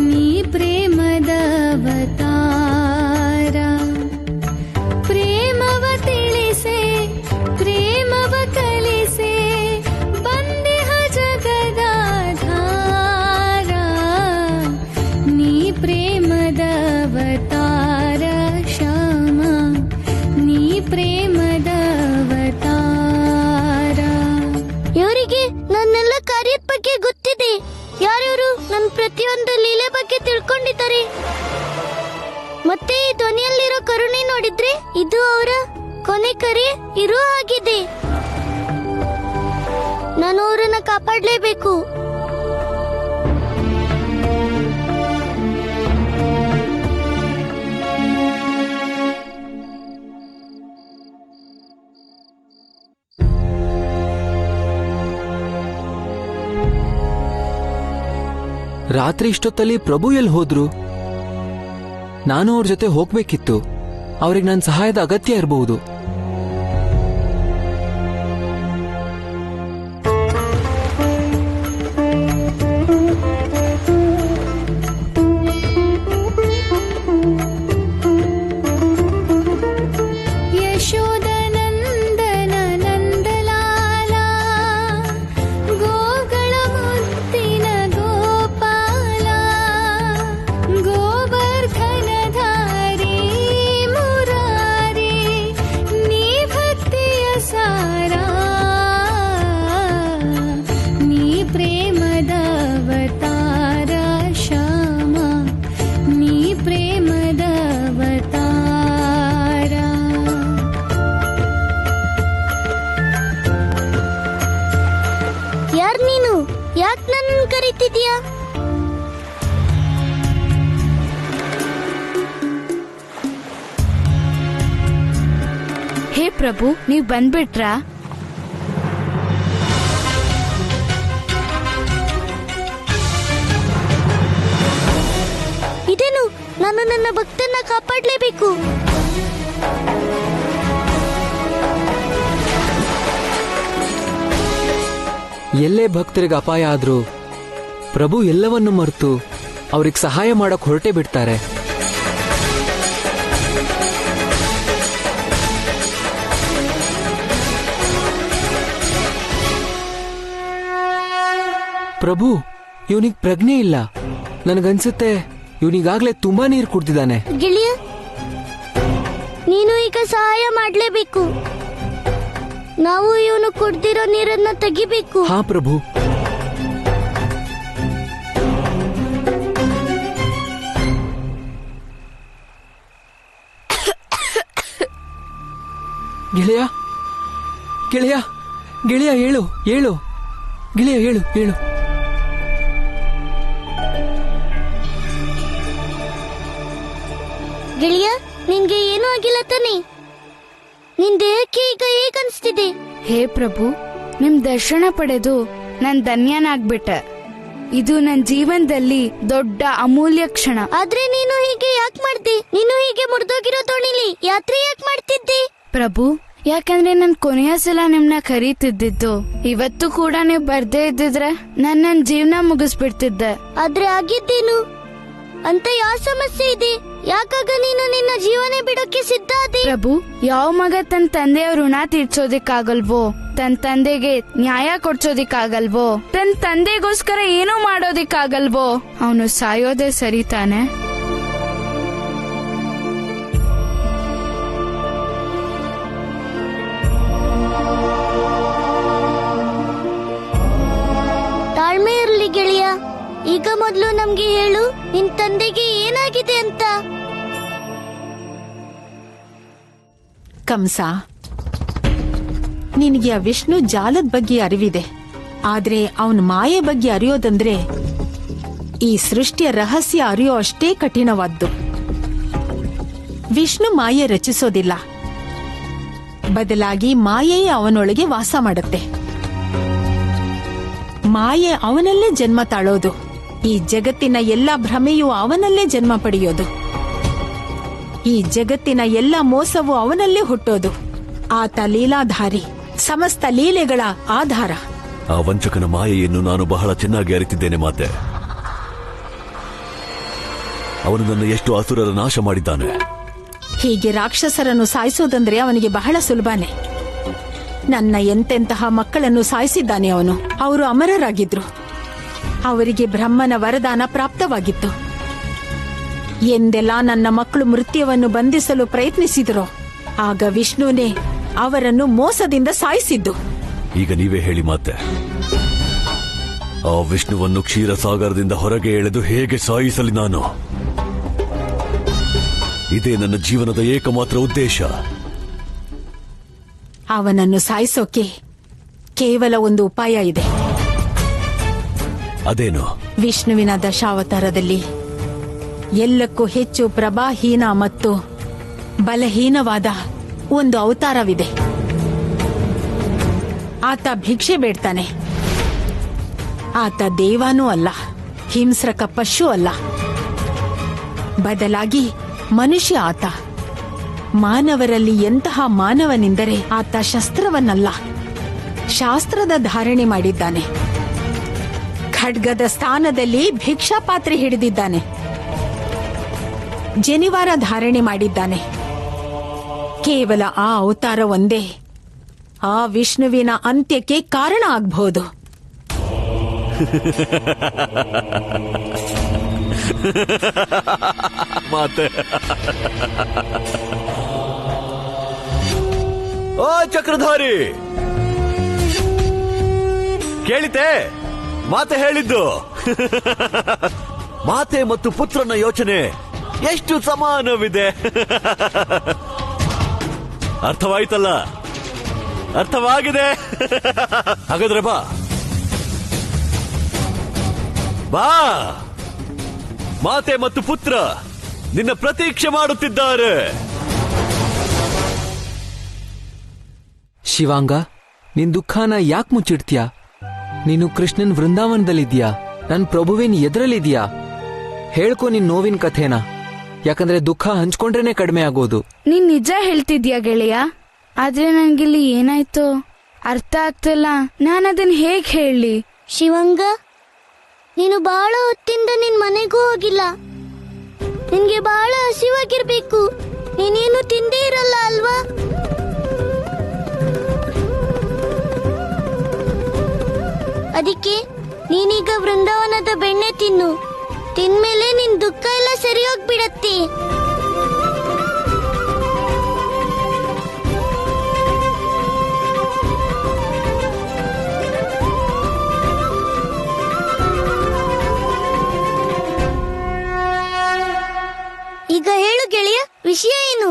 ನೀ ಪ್ರೇಮದ ಅವತಾರ. ಪ್ರೇಮವ ತಿಳಿಸೆ, ಪ್ರೇಮವ ಕಲಿಸೆ, ಬಂದಿಹ ಜಗದಾಧಾರ. ನೀ ಪ್ರೇಮದ ಅವತಾರ. ಶ್ಯಾಮ, ನೀ ಪ್ರೇಮದ ಅವತಾರ. ಇವರಿಗೆ ನನ್ನೆಲ್ಲ ಕಾರ್ಯದ ಬಗ್ಗೆ ಗೊತ್ತಿದೆ. ಯಾರ್ಯಾರು ನನ್ನ ಪ್ರತಿಯೊಂದು ಲೀಲೆ ಬಗ್ಗೆ ತಿಳ್ಕೊಂಡಿದ್ದಾರೆ. ಮತ್ತೆ ಈ ಧ್ವನಿಯಲ್ಲಿರೋ ಕರುಣೆ ನೋಡಿದ್ರೆ ಇದು ಅವರ ಕೊನೆ ಕರೆ ಇರೋ ಆಗಿದೆ. ನಾನು ಅವರನ್ನ ಕಾಪಾಡಲೇಬೇಕು. ರಾತ್ರಿ ಇಷ್ಟೊತ್ತಲ್ಲಿ ಪ್ರಭು ಎಲ್ಲಿ ಹೋದ್ರು? ನಾನು ಅವ್ರ ಜೊತೆ ಹೋಗ್ಬೇಕಿತ್ತು. ಅವ್ರಿಗೆ ನನ್ನ ಸಹಾಯದ ಅಗತ್ಯ ಇರಬಹುದು. ಹೇ ಪ್ರಭು, ನೀವ್ ಬಂದ್ಬಿಟ್ರಾ? ಇದೇನು? ನಾನು ನನ್ನ ಭಕ್ತನ್ನ ಕಾಪಾಡಲೇಬೇಕು. ಎಲ್ಲೇ ಭಕ್ತರಿಗೆ ಅಪಾಯ ಆದ್ರೂ ಪ್ರಭು ಎಲ್ಲವನ್ನು ಮರೆತು ಅವ್ರಿಗೆ ಸಹಾಯ ಮಾಡಕ್ ಹೊರಟೇ ಬಿಡ್ತಾರೆ. ಪ್ರಭು, ಇವನಿಗೆ ಪ್ರಜ್ಞೆ ಇಲ್ಲ. ನನಗನ್ಸುತ್ತೆ ಇವನಿಗಾಗ್ಲೇ ತುಂಬಾ ನೀರು ಕುಡ್ದಿದ್ದಾನೆ. ಗೆಳೆಯ, ನೀನು ಈಗ ಸಹಾಯ ಮಾಡ್ಲೇಬೇಕು. ನಾವು ಇವನು ಕುಡ್ದಿರೋ ನೀರನ್ನ ತೆಗಿಬೇಕು. ಹಾ ಪ್ರಭು. ಗೆಳೆಯ, ಗೆಳೆಯ, ಗೆಳೆಯ ಹೇಳು, ಹೇಳು ಗೆಳೆಯ, ಹೇಳು, ಹೇಳು. ಗೆಳೆಯ, ನಿನ್ಗೆ ಏನೂ ಆಗಿಲ್ಲ ತಾನೆ? ನಿನ್ ದೇಹಕ್ಕೆ ಈಗ ಹೇಗನ್ಸ್ತಿದೆ? ಹೇ ಪ್ರಭು, ನಿಮ್ ದರ್ಶನ ಪಡೆದು ನಾನ್ ಧನ್ಯನಾಗ್ಬಿಟ್ಟೆ. ಇದು ನನ್ನ ಜೀವನದಲ್ಲಿ ದೊಡ್ಡ ಅಮೂಲ್ಯ ಕ್ಷಣ. ಆದ್ರೆ ನೀನು ಹೀಗೆ ಯಾಕೆ ಮಾಡ್ದೆ? ನೀನು ಹೀಗೆ ಮುರಿದೋಗಿರೋ ದೋಣಿಲಿ ಯಾತ್ರೆ ಯಾಕೆ ಮಾಡ್ತಿದ್ದೆ? ಪ್ರಭು, ಯಾಕಂದ್ರೆ ನನ್ ಕೊನೆಯ ಸಲ ನಿಮ್ನ ಕರೀತಿದ್ದಿದ್ದು. ಇವತ್ತು ಕೂಡ ನೀವು ಬರ್ದೇ ಇದ್ದಿದ್ರೆ ನನ್ನ ಜೀವನ ಮುಗಿಸ್ಬಿಡ್ತಿದ್ದೆ. ಆದ್ರೆ ಆಗಿದ್ದೇನು ಅಂತ ಯಾವ ಸಮಸ್ಯೆ ಇದೆ? ಯಾಕಾಗ ನೀನು ನಿನ್ನ ಜೀವನ ಬಿಡೋಕೆ ಸಿದ್ಧ ಆದೆ? ಪ್ರಭು, ಯಾವ ಮಗ ತನ್ನ ತಂದೆಯ ಋಣ ತೀರ್ಸೋದಿಕ್ಕಾಗಲ್ವೋ? ತನ್ನ ತಂದೆಗೆ ನ್ಯಾಯ ಕೊಡ್ಸೋದಿಕ್ಕಾಗಲ್ವೋ? ತನ್ನ ತಂದೆಗೋಸ್ಕರ ಏನೂ ಮಾಡೋದಿಕ್ಕಾಗಲ್ವೋ? ಅವನು ಸಾಯೋದೇ ಸರಿ ತಾನೆ? ತಾಳ್ಮೆ ಇರ್ಲಿ ಗೆಳೆಯ. ಈಗ ಮೊದಲು ನಮ್ಗೆ ಹೇಳು, ನಿನ್ ತಂದೆಗೆ ಏನಾಗಿದೆ ಅಂತ. ಕಂಸ, ನಿನಗೆ ಆ ವಿಷ್ಣು ಜಾಲದ ಬಗ್ಗೆ ಅರಿವಿದೆ. ಆದ್ರೆ ಅವನ ಮಾಯೆ ಬಗ್ಗೆ ಅರಿಯೋದಂದ್ರೆ ಈ ಸೃಷ್ಟಿಯ ರಹಸ್ಯ ಅರಿಯೋ ಅಷ್ಟೇ ಕಠಿಣವಾದ್ದು. ವಿಷ್ಣು ಮಾಯೆ ರಚಿಸೋದಿಲ್ಲ, ಬದಲಾಗಿ ಮಾಯೆಯೇ ಅವನೊಳಗೆ ವಾಸ ಮಾಡುತ್ತೆ. ಮಾಯೆ ಅವನಲ್ಲೇ ಜನ್ಮ ತಾಳೋದು. ಈ ಜಗತ್ತಿನ ಎಲ್ಲ ಭ್ರಮೆಯೂ ಅವನಲ್ಲೇ ಜನ್ಮ ಪಡೆಯೋದು. ಈ ಜಗತ್ತಿನ ಎಲ್ಲ ಮೋಸವೂ ಅವನಲ್ಲೇ ಹುಟ್ಟೋದು. ಆತ ಲೀಲಾಧಾರಿ, ಸಮಸ್ತ ಲೀಲೆಗಳ ಆಧಾರ. ಆ ವಂಚಕನ ಮಾಯೆಯನ್ನು ನಾನು ಬಹಳ ಚೆನ್ನಾಗಿ ಅರಿತಿದ್ದೇನೆ ಮಾತೆ. ಅವನು ನನ್ನ ಎಷ್ಟು ಅಸುರರ ನಾಶ ಮಾಡಿದ್ದಾನೆ. ಹೀಗೆ ರಾಕ್ಷಸರನ್ನು ಸಾಯಿಸೋದಂದ್ರೆ ಅವನಿಗೆ ಬಹಳ ಸುಲಭನೇ. ನನ್ನ ಎಂತೆಂತಹ ಮಕ್ಕಳನ್ನು ಸಾಯಿಸಿದ್ದಾನೆ ಅವನು. ಅವರು ಅಮರರಾಗಿದ್ರು. ಅವರಿಗೆ ಬ್ರಹ್ಮನ ವರದಾನ ಪ್ರಾಪ್ತವಾಗಿತ್ತು. ಎಂದೆಲ್ಲ ನನ್ನ ಮಕ್ಕಳು ಮೃತ್ಯುವನ್ನು ಬಂಧಿಸಲು ಪ್ರಯತ್ನಿಸಿದರೋ ಆಗ ವಿಷ್ಣುನೇ ಅವರನ್ನು ಮೋಸದಿಂದ ಸಾಯಿಸಿದ್ದು. ಈಗ ನೀವೇ ಹೇಳಿ ಮಾತೆ, ಆ ವಿಷ್ಣುವನ್ನು ಕ್ಷೀರಸಾಗರದಿಂದ ಹೊರಗೆ ಎಳೆದು ಹೇಗೆ ಸಾಯಿಸಲಿ ನಾನು? ಇದೇ ನನ್ನ ಜೀವನದ ಏಕಮಾತ್ರ ಉದ್ದೇಶ. ಅವನನ್ನು ಸಾಯಿಸೋಕೆ ಕೇವಲ ಒಂದು ಉಪಾಯ ಇದೆ. ಅದೇನು? ವಿಷ್ಣುವಿನ ದಶಾವತಾರದಲ್ಲಿ ಎಲ್ಲಕ್ಕೂ ಹೆಚ್ಚು ಪ್ರಭಾಹೀನ ಮತ್ತು ಬಲಹೀನವಾದ ಒಂದು ಅವತಾರವಿದೆ. ಆತ ಭಿಕ್ಷೆ ಬೇಡ್ತಾನೆ. ಆತ ದೇವಾನೂ ಅಲ್ಲ, ಹಿಂಸ್ರಕ ಪಶು ಅಲ್ಲ, ಬದಲಾಗಿ ಮನುಷ್ಯ ಆತ. ಮಾನವರಲ್ಲಿ ಎಂತಹ ಮಾನವನೆಂದರೆ ಆತ ಶಸ್ತ್ರವನ್ನಲ್ಲ, ಶಾಸ್ತ್ರದ ಧಾರಣೆ ಮಾಡಿದ್ದಾನೆ. ಖಡ್ಗದ ಸ್ಥಾನದಲ್ಲಿ ಭಿಕ್ಷಾ ಪಾತ್ರೆ ಹಿಡಿದಿದ್ದಾನೆ. ಜನಿವಾರ ಧಾರಣೆ ಮಾಡಿದ್ದಾನೆ. ಕೇವಲ ಆ ಅವತಾರ ಒಂದೇ ಆ ವಿಷ್ಣುವಿನ ಅಂತ್ಯಕ್ಕೆ ಕಾರಣ ಆಗಬಹುದು. ಮಾತೆ, ಓ ಚಕ್ರಧಾರಿ, ಕೇಳಿತೆ? ಮಾತೆ ಹೇಳಿದ್ದು. ಮಾತೆ ಮತ್ತು ಪುತ್ರನ ಯೋಚನೆ ಎಷ್ಟು ಸಮಾನವಿದೆ. ಅರ್ಥವಾಯ್ತಲ್ಲ? ಅರ್ಥವಾಗಿದೆ. ಹಾಗಾದ್ರೆ ಬಾ ಬಾ, ಮಾತೆ ಮತ್ತು ಪುತ್ರ ನಿನ್ನ ಪ್ರತೀಕ್ಷೆ ಮಾಡುತ್ತಿದ್ದಾರೆ. ಶಿವಾಂಗ, ನಿನ್ ದುಃಖನ ಯಾಕೆ ಮುಚ್ಚಿಡ್ತೀಯಾ? ನೀನು ಕೃಷ್ಣನ್ ವೃಂದಾವನದಲ್ಲಿದ್ಯಾ? ನನ್ ಪ್ರಭುವಿನ ಎದುರಲ್ಲಿದ್ಯಾ? ಹೇಳ್ಕೊ ನಿನ್ ನೋವಿನ ಕಥೆನ, ಯಾಕಂದ್ರೆ ದುಃಖ ಹಂಚ್ಕೊಂಡ್ರೇನೆ ಕಡಿಮೆ ಆಗೋದು. ನೀನ್ ನಿಜ ಹೇಳ್ತಿದ್ಯಾ ಗೆಳೆಯ, ಆದ್ರೆ ನನ್ಗಿಲ್ಲಿ ಏನಾಯ್ತು ಅರ್ಥ ಆಗ್ತಿಲ್ಲ. ನಾನದನ್ ಹೇಗ್ ಹೇಳಿ? ಶಿವಂಗ, ನೀನು ಬಹಳ ಹೊತ್ತಿಂದ ನಿನ್ ಮನೆಗೂ ಹೋಗಿಲ್ಲ. ನಿನ್ಗೆ ಬಹಳ ಹಸಿವಾಗಿರ್ಬೇಕು. ನೀನೇನು ತಿಂದೇ ಇರಲ್ಲ ಅಲ್ವಾ? ಅದಕ್ಕೆ ನೀನೀಗ ವೃಂದಾವನದ ಬೆಣ್ಣೆ ತಿನ್ನು. ತಿನ್ಮೇಲೆ ನಿನ್ ದುಃಖ ಎಲ್ಲ ಸರಿ ಹೋಗ್ಬಿಡತ್ತೆ. ಈಗ ಹೇಳು ಗೆಳೆಯ, ವಿಷಯ ಏನು?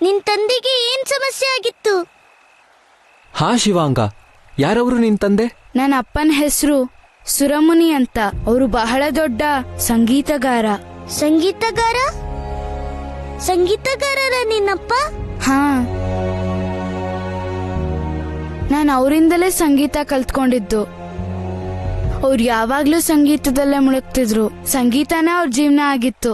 ನಿನ್ ತಂದೆಗೆ ಏನ್ ಸಮಸ್ಯೆ ಆಗಿತ್ತು? ಹಾ ಶಿವಾಂಗ, ಯಾರವರು ನಿನ್ ತಂದೆ? ನನ್ನ ಅಪ್ಪನ ಹೆಸರು ಸುರಮುನಿ ಅಂತ. ಅವರು ಬಹಳ ದೊಡ್ಡ ಸಂಗೀತಗಾರ. ಸಂಗೀತಗಾರ? ಸಂಗೀತಗಾರರ ನಿನ್ನಪ್ಪ? ಹಾ, ನಾನು ಅವರಿಂದಲೇ ಸಂಗೀತ ಕಲ್ತ್ಕೊಂಡಿದ್ದು. ಅವ್ರು ಯಾವಾಗ್ಲೂ ಸಂಗೀತದಲ್ಲೇ ಮುಳುಗ್ತಿದ್ರು. ಸಂಗೀತನೇ ಅವ್ರ ಜೀವನ ಆಗಿತ್ತು.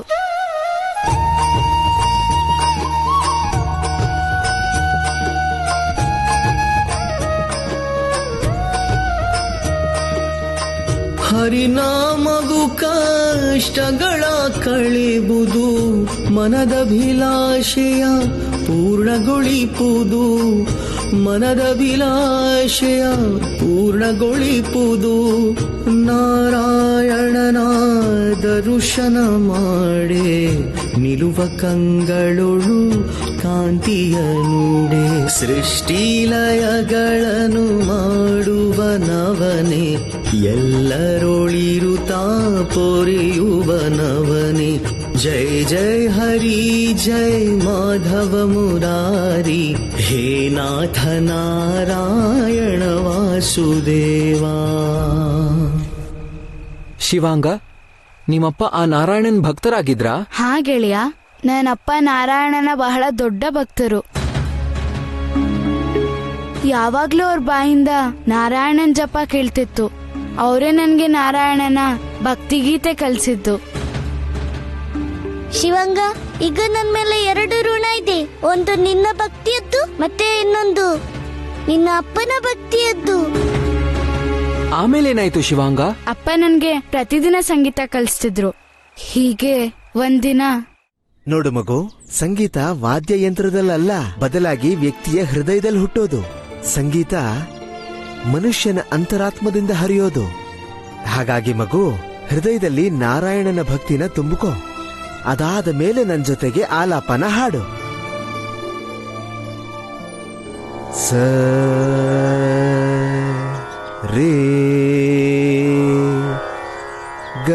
ಹರಿನಾಮಗು ಕಷ್ಟಗಳ ಕಳೆಬುದು, ಮನದಭಿಲಾಷೆಯ ಪೂರ್ಣಗೊಳಿಪುದು. ಮನದಭಿಲಾಷೆಯ ಪೂರ್ಣಗೊಳಿಪುದು. ನಾರಾಯಣನ ದರ್ಶನ ಮಾಡೆ, ನಿಲುವ ಕಂಗಳೊಳು ಕಾಂತಿಯ ನೂಡೆ. ಸೃಷ್ಟಿಲಯಗಳನ್ನು ಮಾಡುವನವನೇ, ಎಲ್ಲರೊಳಿರುತ್ತಾ ಪೊರೆಯುವನವನೇ. ಜೈ ಜೈ ಹರಿ ಜೈ ಮಾಧವ ಮುರಾರಿ, ಹೇ ನಾಥ ನಾರಾಯಣ ವಾಸುದೇವಾ. ಶಿವಾಂಗ, ನಿಮ್ಮಪ್ಪ ಆ ನಾರಾಯಣನ್ ಭಕ್ತರಾಗಿದ್ರಾ? ಹಾ ಗೆಳೆಯ, ನನ್ನಪ್ಪ ನಾರಾಯಣನ ಬಹಳ ದೊಡ್ಡ ಭಕ್ತರು. ಯಾವಾಗ್ಲೂ ಅವ್ರ ಬಾಯಿಂದ ನಾರಾಯಣನ್ ಜಪ ಕೇಳ್ತಿತ್ತು. ಅವರೇ ನನ್ಗೆ ನಾರಾಯಣನ ಭಕ್ತಿಗೀತೆ ಕಲಿಸಿದ್ದು. ಶಿವಂಗ, ಈಗ ನನ್ ಮೇಲೆ 2 ಋಣ ಇದೆ. ಒಂದು ನಿನ್ನ ಭಕ್ತಿಯದ್ದು, ಮತ್ತೆ ಇನ್ನೊಂದು ನಿನ್ನ ಅಪ್ಪನ ಭಕ್ತಿಯದ್ದು. ಆಮೇಲೆ ಏನಾಯ್ತು ಶಿವಾಂಗ? ಅಪ್ಪ ನನ್ಗೆ ಪ್ರತಿದಿನ ಸಂಗೀತ ಕಲಿಸ್ತಿದ್ರು. ಹೀಗೆ ಒಂದಿನ, ನೋಡು ಮಗು, ಸಂಗೀತ ವಾದ್ಯಯಂತ್ರದಲ್ಲ, ಬದಲಾಗಿ ವ್ಯಕ್ತಿಯ ಹೃದಯದಲ್ಲಿ ಹುಟ್ಟೋದು. ಸಂಗೀತ ಮನುಷ್ಯನ ಅಂತರಾತ್ಮದಿಂದ ಹರಿಯೋದು. ಹಾಗಾಗಿ ಮಗು, ಹೃದಯದಲ್ಲಿ ನಾರಾಯಣನ ಭಕ್ತಿನ ತುಂಬುಕೋ. ಅದಾದ ಮೇಲೆ ನನ್ನ ಜೊತೆಗೆ ಆಲಾಪನ ಹಾಡು. ಸ ರೇ ಗ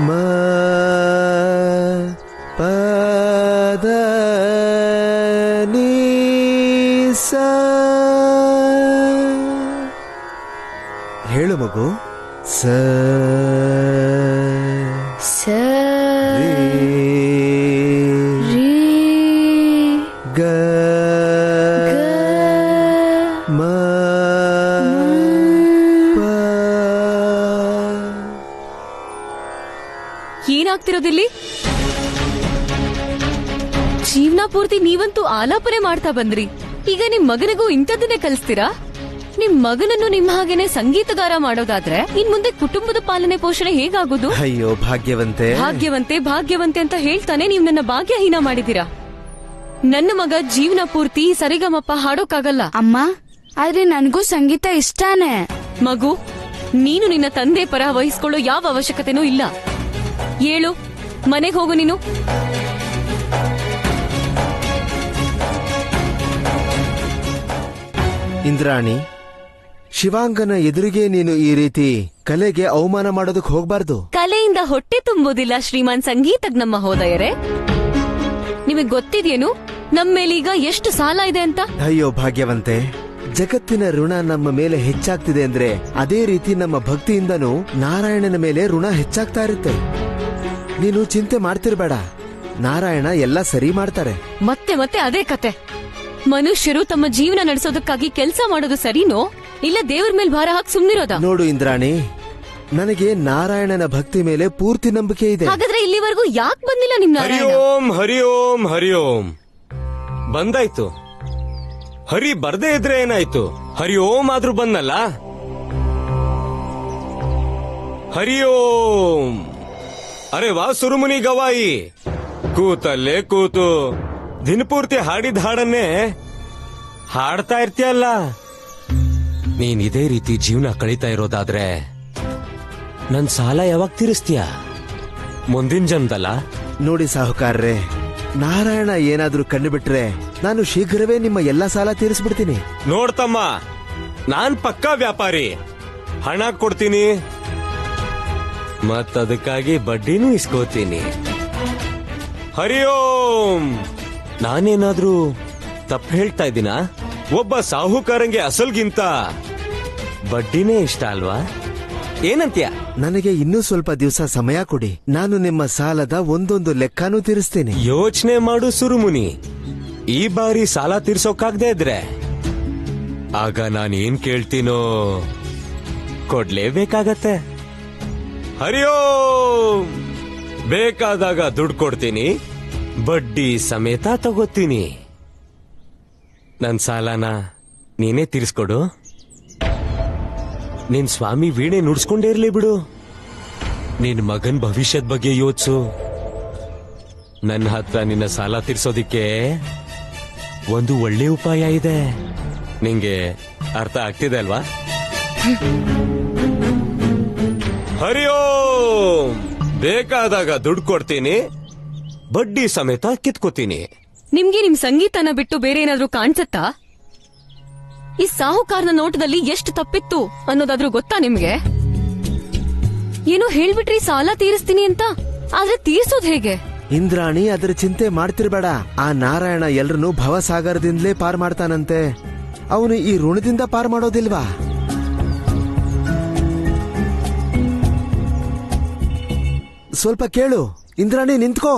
ಮ ಪ ದ ನಿ ಸ. ಹೇಳು ಮಗು. ಸ ಸ ರೀ ಗ ಮ ಪ. ಏನಾಗ್ತಿರೋದಿಲ್ಲಿ? ಜೀವನ ಪೂರ್ತಿ ನೀವಂತೂ ಆಲಾಪನೆ ಮಾಡ್ತಾ ಬಂದ್ರಿ. ಈಗ ನಿಮ್ ಮಗನಿಗೂ ಇಂಥದ್ದನ್ನೇ ಕಲಿಸ್ತೀರಾ? ನಿಮ್ ಮಗನನ್ನು ನಿಮ್ಮ ಹಾಗೇನೆ ಸಂಗೀತಗಾರ ಮಾಡೋದಾದ್ರೆ ಇನ್ ಮುಂದೆ ಕುಟುಂಬದ ಪಾಲನೆ ಪೋಷಣೆ ಹೇಗಾಗೋದು? ಅಯ್ಯೋ ಭಾಗ್ಯವಂತೆ, ಭಾಗ್ಯವಂತೆ ಭಾಗ್ಯವಂತೆ ಅಂತ ಹೇಳ್ತಾನೆ ನೀವ್ ನನ್ನ ಭಾಗ್ಯಹೀನ ಮಾಡಿದೀರಾ. ನನ್ನ ಮಗ ಜೀವನ ಪೂರ್ತಿ ಸರಿಗಮಪ್ಪ ಹಾಡೋಕ್ಕಾಗಲ್ಲ. ಅಮ್ಮ, ಆದ್ರೆ ನನಗೂ ಸಂಗೀತ ಇಷ್ಟಾನೇ. ಮಗು, ನೀನು ನಿನ್ನ ತಂದೆ ಪರ ವಹಿಸ್ಕೊಳ್ಳೋ ಯಾವ ಅವಶ್ಯಕತೆನೂ ಇಲ್ಲ. ಏಳು, ಮನೆಗೆ ಹೋಗು ನೀನು. ಇಂದ್ರಾಣಿ, ಶಿವಾಂಗನ ಎದುರಿಗೆ ನೀನು ಈ ರೀತಿ ಕಲೆಗೆ ಅವಮಾನ ಮಾಡೋದಕ್ಕೆ ಹೋಗ್ಬಾರ್ದು. ಕಲೆಯಿಂದ ಹೊಟ್ಟೆ ತುಂಬುವುದಿಲ್ಲ ಶ್ರೀಮಾನ್ ಸಂಗೀತಜ್ಞ ಮಹೋದಯರೇ. ನಿಮಗೆ ಗೊತ್ತಿದೆಯೇನು ನಮ್ಮೇಲೀಗ ಎಷ್ಟು ಸಾಲ ಇದೆ ಅಂತ? ಅಯ್ಯೋ ಭಾಗ್ಯವಂತೆ, ಜಗತ್ತಿನ ಋಣ ನಮ್ಮ ಮೇಲೆ ಹೆಚ್ಚಾಗ್ತಿದೆ ಅಂದ್ರೆ ಅದೇ ರೀತಿ ನಮ್ಮ ಭಕ್ತಿಯಿಂದನೂ ನಾರಾಯಣನ ಮೇಲೆ ಋಣ ಹೆಚ್ಚಾಗ್ತಾ ಇರುತ್ತೆ. ನೀನು ಚಿಂತೆ ಮಾಡ್ತಿರ್ಬೇಡ. ನಾರಾಯಣ ಎಲ್ಲ ಸರಿ ಮಾಡ್ತಾರೆ. ಮತ್ತೆ ಮತ್ತೆ ಅದೇ ಕತೆ. ಮನುಷ್ಯರು ತಮ್ಮ ಜೀವನ ನಡೆಸೋದಕ್ಕಾಗಿ ಕೆಲಸ ಮಾಡೋದು ಸರಿನೋ ಇಲ್ಲ ದೇವ್ರ ಮೇಲೆ ಭಾರ ಹಾಕಿ ಸುಮ್ನಿರೋದ? ನೋಡು ಇಂದ್ರಾಣಿ, ನನಗೆ ನಾರಾಯಣನ ಭಕ್ತಿ ಮೇಲೆ ಪೂರ್ತಿ ನಂಬಿಕೆ ಇದೆ. ಹಾಗಾದ್ರೆ ಇಲ್ಲಿವರೆಗೂ ಯಾಕೆ ಬಂದಿಲ್ಲ ನಿಮ್ ಹರಿ ನಾರಾಯಣ? ಓಂ ಹರಿ ಓಂ ಹರಿ ಓಂ. ಬಂದಾಯ್ತು. ಹರಿ ಬರ್ದೇ ಇದ್ರೆ ಏನಾಯ್ತು? ಹರಿ ಓಂ ಆದ್ರೂ ಬಂದಲ್ಲ. ಹರಿ ಓಂ. ಅರೆ ವಾ ಸುರುಮುನಿ ಗವಾಯಿ, ಕೂತಲ್ಲೇ ಕೂತು ದಿನಪೂರ್ತಿ ಹಾಡಿದ ಹಾಡನ್ನೇ ಹಾಡ್ತಾ ಇರ್ತೀಯಲ್ಲ. ನೀನ್ ಇದೇ ರೀತಿ ಜೀವನ ಕಳೀತಾ ಇರೋದಾದ್ರೆ ನನ್ ಸಾಲ ಯಾವಾಗ ತೀರಿಸ್ತೀಯ? ಮುಂದಿನ ಜನ್ಮದಲ್ಲ? ನೋಡಿ ಸಾಹುಕಾರ್ರೆ, ನಾರಾಯಣ ಏನಾದ್ರೂ ಕಂಡು ಬಿಟ್ರೆ ನಾನು ಶೀಘ್ರವೇ ನಿಮ್ಮ ಎಲ್ಲಾ ಸಾಲ ತೀರಿಸ್ಬಿಡ್ತೀನಿ. ನೋಡ್ತಮ್ಮ, ನಾನ್ ಪಕ್ಕಾ ವ್ಯಾಪಾರಿ. ಹಣ ಕೊಡ್ತೀನಿ ಮತ್ತದಕ್ಕಾಗಿ ಬಡ್ಡಿನೂ ಇಸ್ಕೋತೀನಿ. ಹರಿ ಓಂ. ನಾನೇನಾದ್ರೂ ತಪ್ಪು ಹೇಳ್ತಾ ಇದ್ದೀನಾ? ಒಬ್ಬ ಸಾಹುಕಾರಂಗೆ ಅಸಲ್ಗಿಂತ ಬಡ್ಡಿನೇ ಇಷ್ಟ ಅಲ್ವಾ? ಏನಂತ್ಯ? ನನಗೆ ಇನ್ನೂ ಸ್ವಲ್ಪ ದಿವಸ ಸಮಯ ಕೊಡಿ, ನಾನು ನಿಮ್ಮ ಸಾಲದ ಒಂದೊಂದು ಲೆಕ್ಕನೂ ತೀರಿಸ್ತೀನಿ. ಯೋಚನೆ ಮಾಡು ಸುರುಮುನಿ. ಈ ಬಾರಿ ಸಾಲ ತೀರ್ಸೋಕಾಗ್ದೇ ಇದ್ರೆ ಆಗ ನಾನೇನ್ ಕೇಳ್ತೀನೋ ಕೊಡ್ಲೇಬೇಕಾಗತ್ತೆ. ಹರಿ ಓಂ. ಬೇಕಾದಾಗ ದುಡ್ಡು ಕೊಡ್ತೀನಿ, ಬಡ್ಡಿ ಸಮೇತ ತಗೋತೀನಿ. ನನ್ ಸಾಲನ ನೀನೇ ತೀರಿಸ್ಕೊಡು. ನಿನ್ ಸ್ವಾಮಿ ವೀಣೆ ನುಡ್ಸ್ಕೊಂಡೇ ಇರ್ಲಿ ಬಿಡು. ನಿನ್ ಮಗನ್ ಭವಿಷ್ಯದ ಬಗ್ಗೆ ಯೋಚಿಸು. ನನ್ನ ಹತ್ರ ನಿನ್ನ ಸಾಲ ತೀರ್ಸೋದಿಕ್ಕೆ ಒಂದು ಒಳ್ಳೆ ಉಪಾಯ ಇದೆ. ನಿಂಗೆ ಅರ್ಥ ಆಗ್ತಿದೆ ಅಲ್ವಾ? ಹರಿ ಓಂ. ಬೇಕಾದಾಗ ದುಡ್ಡು ಕೊಡ್ತೀನಿ, ಬಡ್ಡಿ ಸಮೇತ ಕಿತ್ಕೋತೀನಿ. ನಿಮ್ಗೆ ನಿಮ್ ಸಂಗೀತನ ಬಿಟ್ಟು ಬೇರೆ ಏನಾದ್ರೂ ಕಾಣ್ಸತ್ತಾ? ಈ ಸಾಹುಕಾರನ ನೋಟದಲ್ಲಿ ಎಷ್ಟು ತಪ್ಪಿತ್ತು ಅನ್ನೋದಾದ್ರೂ ಗೊತ್ತಾ ನಿಮ್ಗೆ? ಏನೋ ಹೇಳ್ಬಿಟ್ರಿ ಸಾಲ ತೀರಿಸ್ತೀನಿ ಅಂತ, ಆದ್ರೆ ತೀರ್ಸೋದ್ ಹೇಗೆ? ಇಂದ್ರಾಣಿ, ಅದರ ಚಿಂತೆ ಮಾಡ್ತಿರ್ಬೇಡ. ಆ ನಾರಾಯಣ ಎಲ್ರನ್ನೂ ಭವಸಾಗರದಿಂದಲೇ ಪಾರ್ ಮಾಡ್ತಾನಂತೆ. ಅವನು ಈ ಋಣದಿಂದ ಪಾರ್ ಮಾಡೋದಿಲ್ವಾ? ಸ್ವಲ್ಪ ಕೇಳು ಇಂದ್ರಾಣಿ, ನಿಂತ್ಕೋ.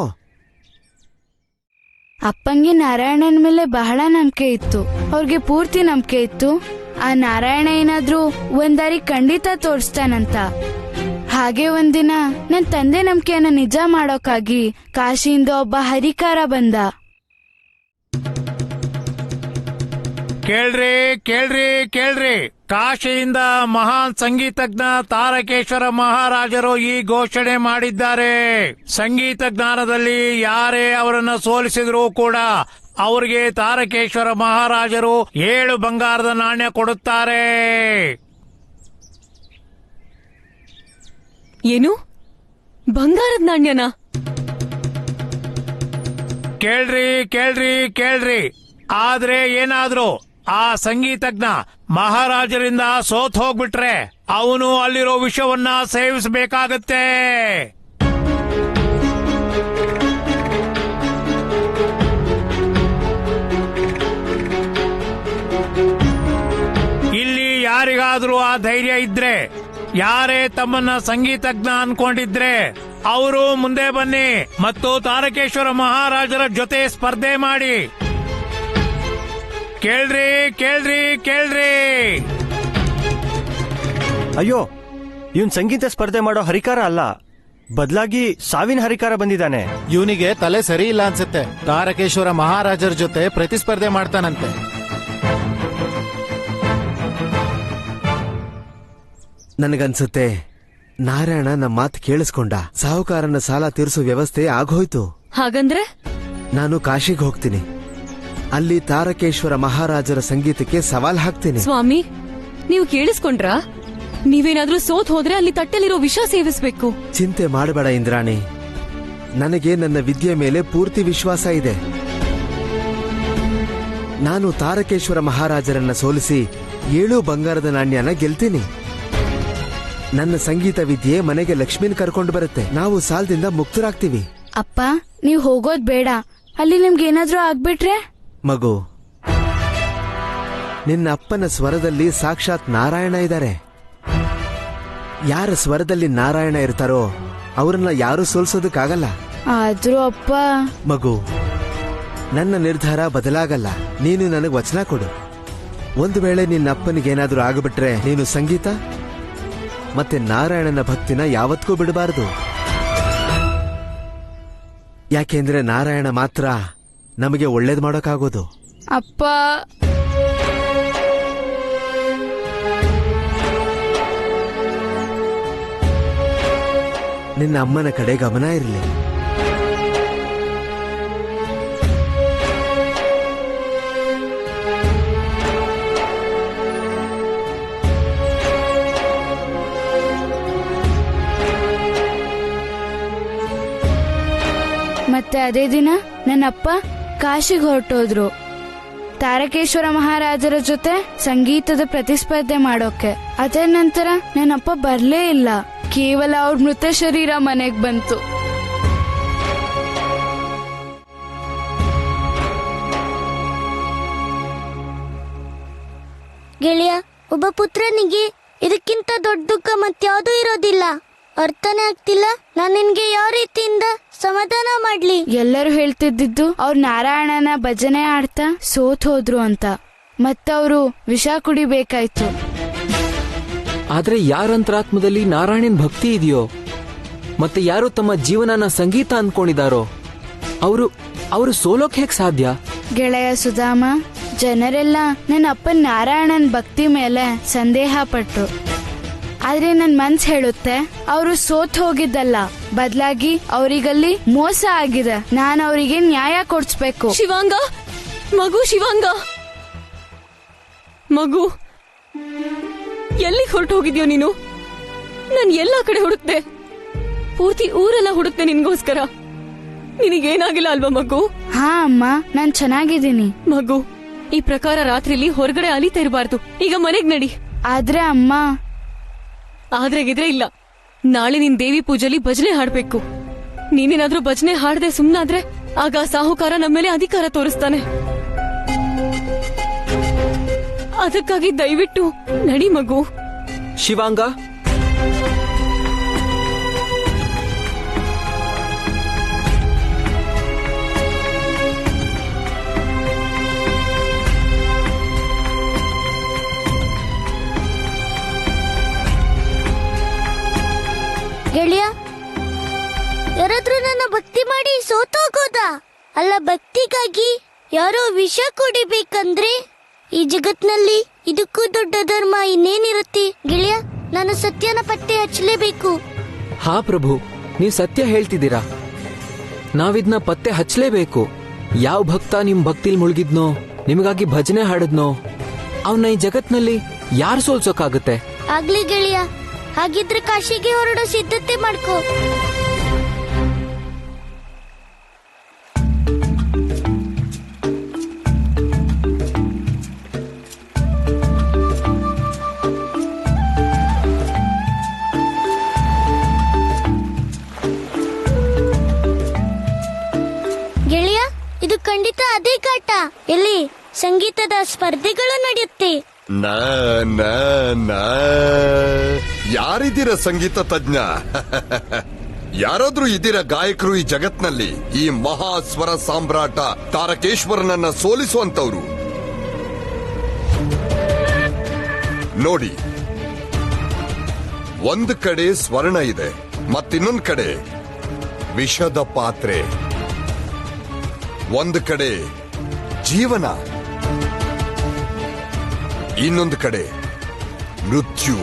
ಅಪ್ಪಂಗೆ ನಾರಾಯಣನ ಮೇಲೆ ಬಹಳ ನಂಬಿಕೆ ಇತ್ತು, ಅವ್ರಿಗೆ ಪೂರ್ತಿ ನಂಬಿಕೆ ಇತ್ತು. ಆ ನಾರಾಯಣ ಏನಾದ್ರೂ ಒಂದಾರಿ ಖಂಡಿತ ತೋರಿಸ್ತಾನಂತ. ಹಾಗೆ ಒಂದಿನ ನನ್ ತಂದೆ ನಂಬಿಕೆಯನ್ನ ನಿಜ ಮಾಡೋಕ್ಕಾಗಿ ಕಾಶಿಯಿಂದ ಒಬ್ಬ ಹರಿಕಾರ ಬಂದ. ಕೇಳ್ರಿ ಕೇಳ್ರಿ ಕೇಳ್ರಿ, ಕಾಶಿಯಿಂದ ಮಹಾನ್ ಸಂಗೀತಜ್ಞ ತಾರಕೇಶ್ವರ ಮಹಾರಾಜರು ಈ ಘೋಷಣೆ ಮಾಡಿದ್ದಾರೆ. ಸಂಗೀತ ಜ್ಞಾನದಲ್ಲಿ ಯಾರೇ ಅವರನ್ನ ಸೋಲಿಸಿದ್ರೂ ಕೂಡ ಅವರಿಗೆ ತಾರಕೇಶ್ವರ ಮಹಾರಾಜರು 7 ಬಂಗಾರದ ನಾಣ್ಯ ಕೊಡುತ್ತಾರೆ. ಏನು, ಬಂಗಾರದ ನಾಣ್ಯನ? ಕೇಳ್ರಿ ಕೇಳ್ರಿ ಕೇಳ್ರಿ, ಆದ್ರೆ ಏನಾದ್ರೂ ಆ ಸಂಗೀತಜ್ಞ ಮಹಾರಾಜರಿಂದ ಸೋತ್ ಹೋಗ್ಬಿಟ್ರೆ ಅವನು ಅಲ್ಲಿರೋ ವಿಷವನ್ನ ಸೇವಿಸಬೇಕಾಗತ್ತೆ. ಇಲ್ಲಿ ಯಾರಿಗಾದ್ರೂ ಆ ಧೈರ್ಯ ಇದ್ರೆ, ಯಾರೇ ತಮ್ಮನ್ನ ಸಂಗೀತಜ್ಞ ಅನ್ಕೊಂಡಿದ್ರೆ ಅವರು ಮುಂದೆ ಬನ್ನಿ ಮತ್ತು ತಾರಕೇಶ್ವರ ಮಹಾರಾಜರ ಜೊತೆ ಸ್ಪರ್ಧೆ ಮಾಡಿ. ಕೇಳ್ರಿ ಕೇಳ್ರಿ ಕೇಳ್ರಿ. ಅಯ್ಯೋ, ಇವನ್ ಸಂಗೀತ ಸ್ಪರ್ಧೆ ಮಾಡೋ ಹರಿಕಾರ ಅಲ್ಲ, ಬದಲಾಗಿ ಸಾವಿನ ಹರಿಕಾರ ಬಂದಿದ್ದಾನೆ. ಇವನಿಗೆ ತಲೆ ಸರಿ ಇಲ್ಲ ಅನ್ಸುತ್ತೆ. ತಾರಕೇಶ್ವರ ಮಹಾರಾಜರ ಜೊತೆ ಪ್ರತಿಸ್ಪರ್ಧೆ ಮಾಡ್ತಾನಂತೆ. ನನಗನ್ಸುತ್ತೆ ನಾರಾಯಣ ನಮ್ಮ ಮಾತು ಕೇಳಿಸ್ಕೊಂಡ. ಸಾಹುಕಾರನ ಸಾಲ ತೀರಿಸೋ ವ್ಯವಸ್ಥೆ ಆಗೋಯ್ತು. ಹಾಗಂದ್ರೆ ನಾನು ಕಾಶಿಗೆ ಹೋಗ್ತೀನಿ. ಅಲ್ಲಿ ತಾರಕೇಶ್ವರ ಮಹಾರಾಜರ ಸಂಗೀತಕ್ಕೆ ಸವಾಲ್ ಹಾಕ್ತೀನಿ. ಸ್ವಾಮಿ, ನೀವು ಕೇಳಿಸ್ಕೊಂಡ್ರಾ? ನೀವೇನಾದ್ರೂ ಸೋತ್ ಹೋದ್ರೆ ಅಲ್ಲಿ ತಟ್ಟೆಲಿರೋ ವಿಷ ಸೇವಿಸ್ಬೇಕು. ಚಿಂತೆ ಮಾಡಬೇಡ ಇಂದ್ರಾಣಿ, ನನಗೆ ನನ್ನ ವಿದ್ಯೆ ಮೇಲೆ ಪೂರ್ತಿ ವಿಶ್ವಾಸ ಇದೆ. ನಾನು ತಾರಕೇಶ್ವರ ಮಹಾರಾಜರನ್ನ ಸೋಲಿಸಿ 7 ಬಂಗಾರದ ನಾಣ್ಯನ ಗೆಲ್ತೀನಿ. ನನ್ನ ಸಂಗೀತ ವಿದ್ಯೆ ಮನೆಗೆ ಲಕ್ಷ್ಮೀನ್ ಕರ್ಕೊಂಡು ಬರುತ್ತೆ. ನಾವು ಸಾಲದಿಂದ ಮುಕ್ತರಾಗ್ತೀವಿ. ಅಪ್ಪ, ನೀವ್ ಹೋಗೋದ್ ಬೇಡ. ಅಲ್ಲಿ ನಿಮ್ಗೆ ಏನಾದ್ರೂ ಆಗ್ಬಿಟ್ರೆ? ಮಗು, ನಿನ್ನ ಅಪ್ಪನ ಸ್ವರದಲ್ಲಿ ಸಾಕ್ಷಾತ್ ನಾರಾಯಣ ಇದ್ದಾರೆ. ಯಾರ ಸ್ವರದಲ್ಲಿ ನಾರಾಯಣ ಇರ್ತಾರೋ ಅವರನ್ನ ಯಾರು ಸೋಲ್ಸೋದಕ್ಕಾಗಲ್ಲ. ಆದ್ರೂ ಅಪ್ಪ. ಮಗು, ನನ್ನ ನಿರ್ಧಾರ ಬದಲಾಗಲ್ಲ. ನೀನು ನನಗೆ ವಚನ ಕೊಡು. ಒಂದು ವೇಳೆ ನಿನ್ನ ಅಪ್ಪನಿಗೇನಾದ್ರೂ ಆಗಿಬಿಟ್ರೆ ನೀನು ಸಂಗೀತ ಮತ್ತೆ ನಾರಾಯಣನ ಭಕ್ತಿನ ಯಾವತ್ತಿಗೂ ಬಿಡಬಾರದು. ಯಾಕೆಂದ್ರೆ ನಾರಾಯಣ ಮಾತ್ರ ನಮಗೆ ಒಳ್ಳೇದು ಮಾಡೋಕ್ಕಾಗೋದು. ಅಪ್ಪ, ನಿನ್ನ ಅಮ್ಮನ ಕಡೆ ಗಮನ ಇರಲಿ. ಮತ್ತೆ ಅದೇ ದಿನ ನನ್ನಪ್ಪ ಕಾಶಿಗೆ ಹೊರಟೋದ್ರು ತಾರಕೇಶ್ವರ ಮಹಾರಾಜರ ಜೊತೆ ಸಂಗೀತದ ಪ್ರತಿಸ್ಪರ್ಧೆ ಮಾಡೋಕೆ. ಅದೇ ನಂತರ ನನ್ನಪ್ಪ ಬರ್ಲೇ ಇಲ್ಲ. ಕೇವಲ ಅವ್ರ ಮೃತ ಶರೀರ ಮನೆಗ್ ಬಂತು. ಗೆಳೆಯ, ಒಬ್ಬ ಪುತ್ರನಿಗೆ ಇದಕ್ಕಿಂತ ದೊಡ್ಡ ದುಃಖ ಮತ್ಯಾವುದೂ ಇರೋದಿಲ್ಲ. ಅರ್ಥನೇ ಆಗ್ತಿಲ್ಲ. ನಾನು ನಿನ್ಗೆ ಯಾವ ರೀತಿಯಿಂದ ಸಮಾಧಾನ ಮಾಡ್ಲಿ? ಎಲ್ಲರೂ ಹೇಳ್ತಿದ್ದು ಅವ್ರ ನಾರಾಯಣನ ಭಜನೆ ಆಡ್ತಾ ಸೋತ್ ಹೋದ್ರು ಅಂತ. ಮತ್ತವರು ವಿಷ ಕುಡಿಬೇಕಾಯ್ತು. ಆದ್ರೆ ಯಾರಂತರಾತ್ಮದಲ್ಲಿ ನಾರಾಯಣನ್ ಭಕ್ತಿ ಇದೆಯೋ ಮತ್ತೆ ಯಾರು ತಮ್ಮ ಜೀವನನ ಸಂಗೀತ ಅನ್ಕೊಂಡಿದಾರೋ ಅವರು ಸೋಲೋಕ್ ಹೇಗ್ ಸಾಧ್ಯ? ಗೆಳೆಯ ಸುಧಾಮ, ಜನರೆಲ್ಲ ನನ್ನ ಅಪ್ಪನ್ ನಾರಾಯಣನ್ ಭಕ್ತಿ ಮೇಲೆ ಸಂದೇಹ ಪಟ್ರು. ಆದ್ರೆ ನನ್ ಮನ್ಸ್ ಹೇಳುತ್ತೆ ಅವರು ಸೋತ್ ಹೋಗಿದ್ದಲ್ಲ, ಬದಲಾಗಿ ಅವರಿಗಲ್ಲಿ ಮೋಸ ಆಗಿದೆ. ನಾನು ಅವರಿಗೆ ನ್ಯಾಯ ಕೊಡ್ಸ್ಬೇಕು. ಶಿವಾಂಗ, ಮಗು, ಶಿವಾಂಗ, ಮಗು, ಎಲ್ಲಿ ಹೊರಟು ಹೋಗಿದ್ಯೋ ನೀನು? ನಾನು ಎಲ್ಲಾ ಕಡೆ ಹುಡುಕ್ತೆ, ಪೂರ್ತಿ ಊರೆಲ್ಲ ಹುಡುಕ್ತೆ ನಿನ್ಗೋಸ್ಕರ. ನಿನಗೇನಾಗಿಲ್ಲ ಅಲ್ವಾ ಮಗು? ಹಾ ಅಮ್ಮ, ನಾನ್ ಚೆನ್ನಾಗಿದ್ದೀನಿ. ಮಗು, ಈ ಪ್ರಕಾರ ರಾತ್ರಿಲಿ ಹೊರಗಡೆ ಅಲಿತಾ ಇರಬಾರ್ದು. ಈಗ ಮನೆಗ್ ನಡಿ. ಆದ್ರೆ ಅಮ್ಮ. ಆದ್ರೆಗಿದ್ರೆ ಇಲ್ಲ. ನಾಳೆ ನಿನ್ ದೇವಿ ಪೂಜೆಲಿ ಭಜನೆ ಹಾಡ್ಬೇಕು. ನೀನೇನಾದ್ರೂ ಭಜನೆ ಹಾಡದೆ ಸುಮ್ನಾದ್ರೆ ಆಗ ಸಾಹುಕಾರ ನಮ್ಮೇಲೆ ಅಧಿಕಾರ ತೋರಿಸ್ತಾನೆ. ಅದಕ್ಕಾಗಿ ದಯವಿಟ್ಟು ನಡಿ ಮಗು. ಶಿವಾಂಗ, ಗೆಳೆಯ, ಯಾರಾದ್ರೂ ನನ್ನ ಭಕ್ತಿ ಮಾಡಿ ಸೋತೋಗೋದಾ? ಅಲ್ಲ, ಭಕ್ತಿಗಾಗಿ ಯಾರೋ ವಿಷ ಕುಡಿಬೇಕಂದ್ರೆ ಈ ಜಗತ್ನಲ್ಲಿ ಇದಕ್ಕೂ ದೊಡ್ಡ ಧರ್ಮ ಇನ್ನೇನಿರುತ್ತೆ? ಗೆಳೆಯ, ನಾನು ಸತ್ಯನ ಪತ್ತೆ ಹಚ್ಚಲೇಬೇಕು. ಹಾ ಪ್ರಭು, ನೀವು ಸತ್ಯ ಹೇಳ್ತಿದ್ದೀರಾ. ನಾವಿದ್ನ ಪತ್ತೆ ಹಚ್ಚಲೇಬೇಕು. ಯಾವ ಭಕ್ತ ನಿಮ್ ಭಕ್ತಿಲ್ ಮುಳುಗಿದ್ನೋ, ನಿಮಗಾಗಿ ಭಜನೆ ಹಾಡಿದ್ನೋ, ಅವನ್ನ ಈ ಜಗತ್ನಲ್ಲಿ ಯಾರು ಸೋಲ್ಸೋಕಾಗುತ್ತೆ? ಆಗ್ಲಿ ಗೆಳೆಯ, ಹಾಗಿದ್ರೆ ಕಾಶಿಗೆ ಹೊರಡೋ ಸಿದ್ಧತೆ ಮಾಡ್ಕೋ. ಗೆಳೆಯ, ಇದು ಖಂಡಿತ ಅದೇ ಘಾಟ. ಇಲ್ಲಿ ಸಂಗೀತದ ಸ್ಪರ್ಧೆಗಳು ನಡೆಯುತ್ತೆ. ಯಾರಿದ್ದೀರ ಸಂಗೀತ ತಜ್ಞ? ಯಾರಾದ್ರೂ ಇದ್ದೀರ ಗಾಯಕರು ಈ ಜಗತ್ನಲ್ಲಿ? ಈ ಮಹಾ ಸ್ವರ ಸಾಮ್ರಾಟ ತಾರಕೇಶ್ವರನನ್ನ ಸೋಲಿಸುವಂತವ್ರು ನೋಡಿ. ಒಂದು ಕಡೆ ಸ್ವರ್ಣ ಇದೆ, ಮತ್ತಿನ್ನೊಂದು ಕಡೆ ವಿಷದ ಪಾತ್ರೆ. ಒಂದು ಕಡೆ ಜೀವನ, ಇನ್ನೊಂದು ಕಡೆ ಮೃತ್ಯು.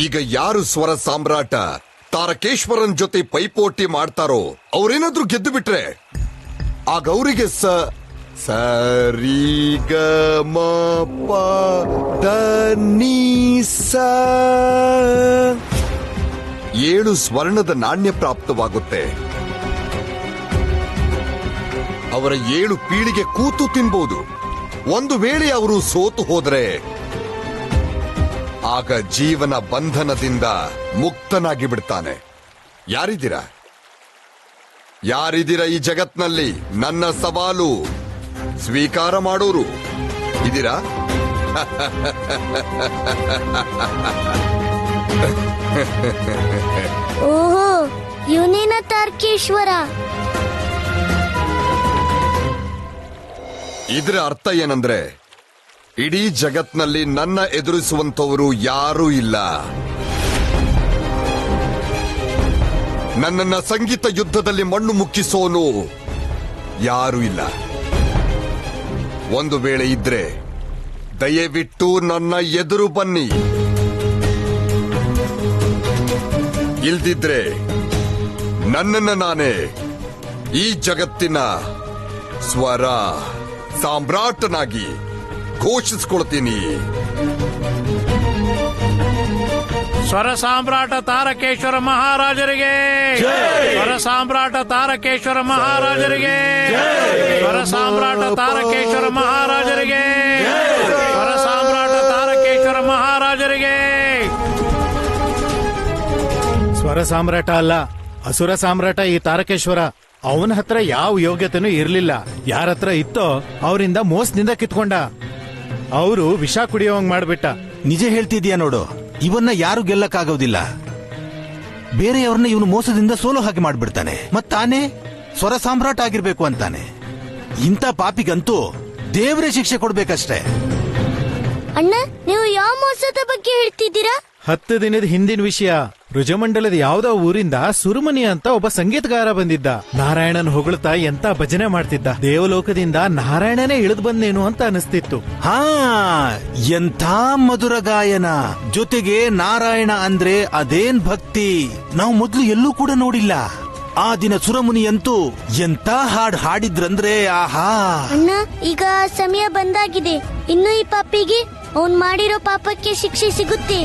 ಈಗ ಯಾರು ಸ್ವರ ಸಾಮ್ರಾಟ ತಾರಕೇಶ್ವರನ್ ಜೊತೆ ಪೈಪೋಟಿ ಮಾಡ್ತಾರೋ ಅವ್ರೇನಾದ್ರೂ ಗೆದ್ದು ಬಿಟ್ರೆ ಆಗ ಅವರಿಗೆ ಸರಿ ಗ ಮ ಪ ದ ನೀ ಸ 7 ಸ್ವರ್ಣದ ನಾಣ್ಯ ಪ್ರಾಪ್ತವಾಗುತ್ತೆ. ಅವರ 7 ಪೀಳಿಗೆ ಕೂತು ತಿನ್ಬಹುದು. ಒಂದು ವೇಳೆ ಅವರು ಸೋತು ಹೋದ್ರೆ ಆಗ ಜೀವನ ಬಂಧನದಿಂದ ಮುಕ್ತನಾಗಿ ಬಿಡ್ತಾನೆ. ಯಾರಿದ್ದೀರಾ ಈ ಜಗತ್ನಲ್ಲಿ ನನ್ನ ಸವಾಲು ಸ್ವೀಕಾರ ಮಾಡೋರು ಇದ್ದೀರಾ? ಓಹೋ, ಇವನೇನ ತಾರಕೇಶ್ವರ? ಇದರ ಅರ್ಥ ಏನಂದ್ರೆ ಇಡೀ ಜಗತ್ನಲ್ಲಿ ನನ್ನ ಎದುರಿಸುವಂತವರು ಯಾರೂ ಇಲ್ಲ. ನನ್ನನ್ನ ಸಂಗೀತ ಯುದ್ಧದಲ್ಲಿ ಮಣ್ಣು ಮುಕ್ಕಿಸೋನು ಯಾರೂ ಇಲ್ಲ. ಒಂದು ವೇಳೆ ಇದ್ರೆ ದಯವಿಟ್ಟು ನನ್ನ ಎದುರು ಬನ್ನಿ. ಇಲ್ದಿದ್ರೆ ನನ್ನನ್ನ ನಾನೇ ಈ ಜಗತ್ತಿನ ಸ್ವರ ಸಾಮ್ರಾಟನಾಗಿ ಘೋಷಿಸಿಕೊಳ್ತೀನಿ. ಸ್ವರ ಸಾಮ್ರಾಟ ತಾರಕೇಶ್ವರ ಮಹಾರಾಜರಿಗೆ, ಸ್ವರ ಸಾಮ್ರಾಟ ತಾರಕೇಶ್ವರ ಮಹಾರಾಜರಿಗೆ, ಸ್ವರ ಸಾಮ್ರಾಟ ತಾರಕೇಶ್ವರ ಮಹಾರಾಜರಿಗೆ, ಸ್ವರ ಸಾಮ್ರಾಟ ತಾರಕೇಶ್ವರ ಮಹಾರಾಜರಿಗೆ. ಸ್ವರ ಸಾಮ್ರಾಟ ಅಲ್ಲ, ಅಸುರ ಸಾಮ್ರಾಟ ಈ ತಾರಕೇಶ್ವರ. ಅವನ ಹತ್ರ ಯಾವ ಯೋಗ್ಯತೆನೂ ಇರ್ಲಿಲ್ಲ. ಯಾರತ್ರ ಇತ್ತೋ ಅವರಿಂದ ಮೋಸದಿಂದ ಕಿತ್ಕೊಂಡ. ಅವರು ವಿಷ ಕುಡಿಯೋಂಗ್ ಮಾಡ್ಬಿಟ್ಟ. ನಿಜ ಹೇಳ್ತಿದ್ಯಾ ನೋಡು, ಇವನ್ನ ಯಾರು ಗೆಲ್ಲಕ್ಕಾಗೋದಿಲ್ಲ. ಬೇರೆಯವ್ರನ್ನ ಇವನು ಮೋಸದಿಂದ ಸೋಲೋ ಹಾಗೆ ಮಾಡ್ಬಿಡ್ತಾನೆ. ಮತ್ತಾನೆ ಸ್ವರ ಸಾಮ್ರಾಟ ಆಗಿರ್ಬೇಕು ಅಂತಾನೆ. ಇಂಥ ಪಾಪಿಗಂತೂ ದೇವರೇ ಶಿಕ್ಷೆ ಕೊಡ್ಬೇಕಷ್ಟೇ. ಅಣ್ಣ, ನೀವು ಯಾವ ಮೋಸದ ಬಗ್ಗೆ ಹೇಳ್ತಿದ್ದೀರಾ? 10 ದಿನದ ಹಿಂದಿನ ವಿಷಯ. ರುಜಮಂಡಲದ ಯಾವ್ದೋ ಊರಿಂದ ಸುರುಮನಿ ಅಂತ ಒಬ್ಬ ಸಂಗೀತಗಾರ ಬಂದಿದ್ದ. ನಾರಾಯಣನ್ ಹೊಗಳ್ತಾ ಎಂತ ಭಜನೆ ಮಾಡ್ತಿದ್ದ. ದೇವಲೋಕದಿಂದ ನಾರಾಯಣನೇ ಇಳಿದು ಬಂದೇನು ಅಂತ ಅನಿಸ್ತಿತ್ತು. ಹಾ, ಎಂಥ ಮಧುರ ಗಾಯನ. ಜೊತೆಗೆ ನಾರಾಯಣ ಅಂದ್ರೆ ಅದೇನ್ ಭಕ್ತಿ, ನಾವು ಮೊದ್ಲು ಎಲ್ಲೂ ಕೂಡ ನೋಡಿಲ್ಲ. ಆ ದಿನ ಸುರಮುನಿಯಂತೂ ಎಂತ ಹಾಡ್ ಹಾಡಿದ್ರಂದ್ರೆ ಆಹಾ. ಅಣ್ಣ, ಈಗ ಸಮಯ ಬಂದಾಗಿದೆ. ಇನ್ನು ಈ ಪಾಪಿಗೆ ಅವನ್ ಮಾಡಿರೋ ಪಾಪಕ್ಕೆ ಶಿಕ್ಷೆ ಸಿಗುತ್ತೆ.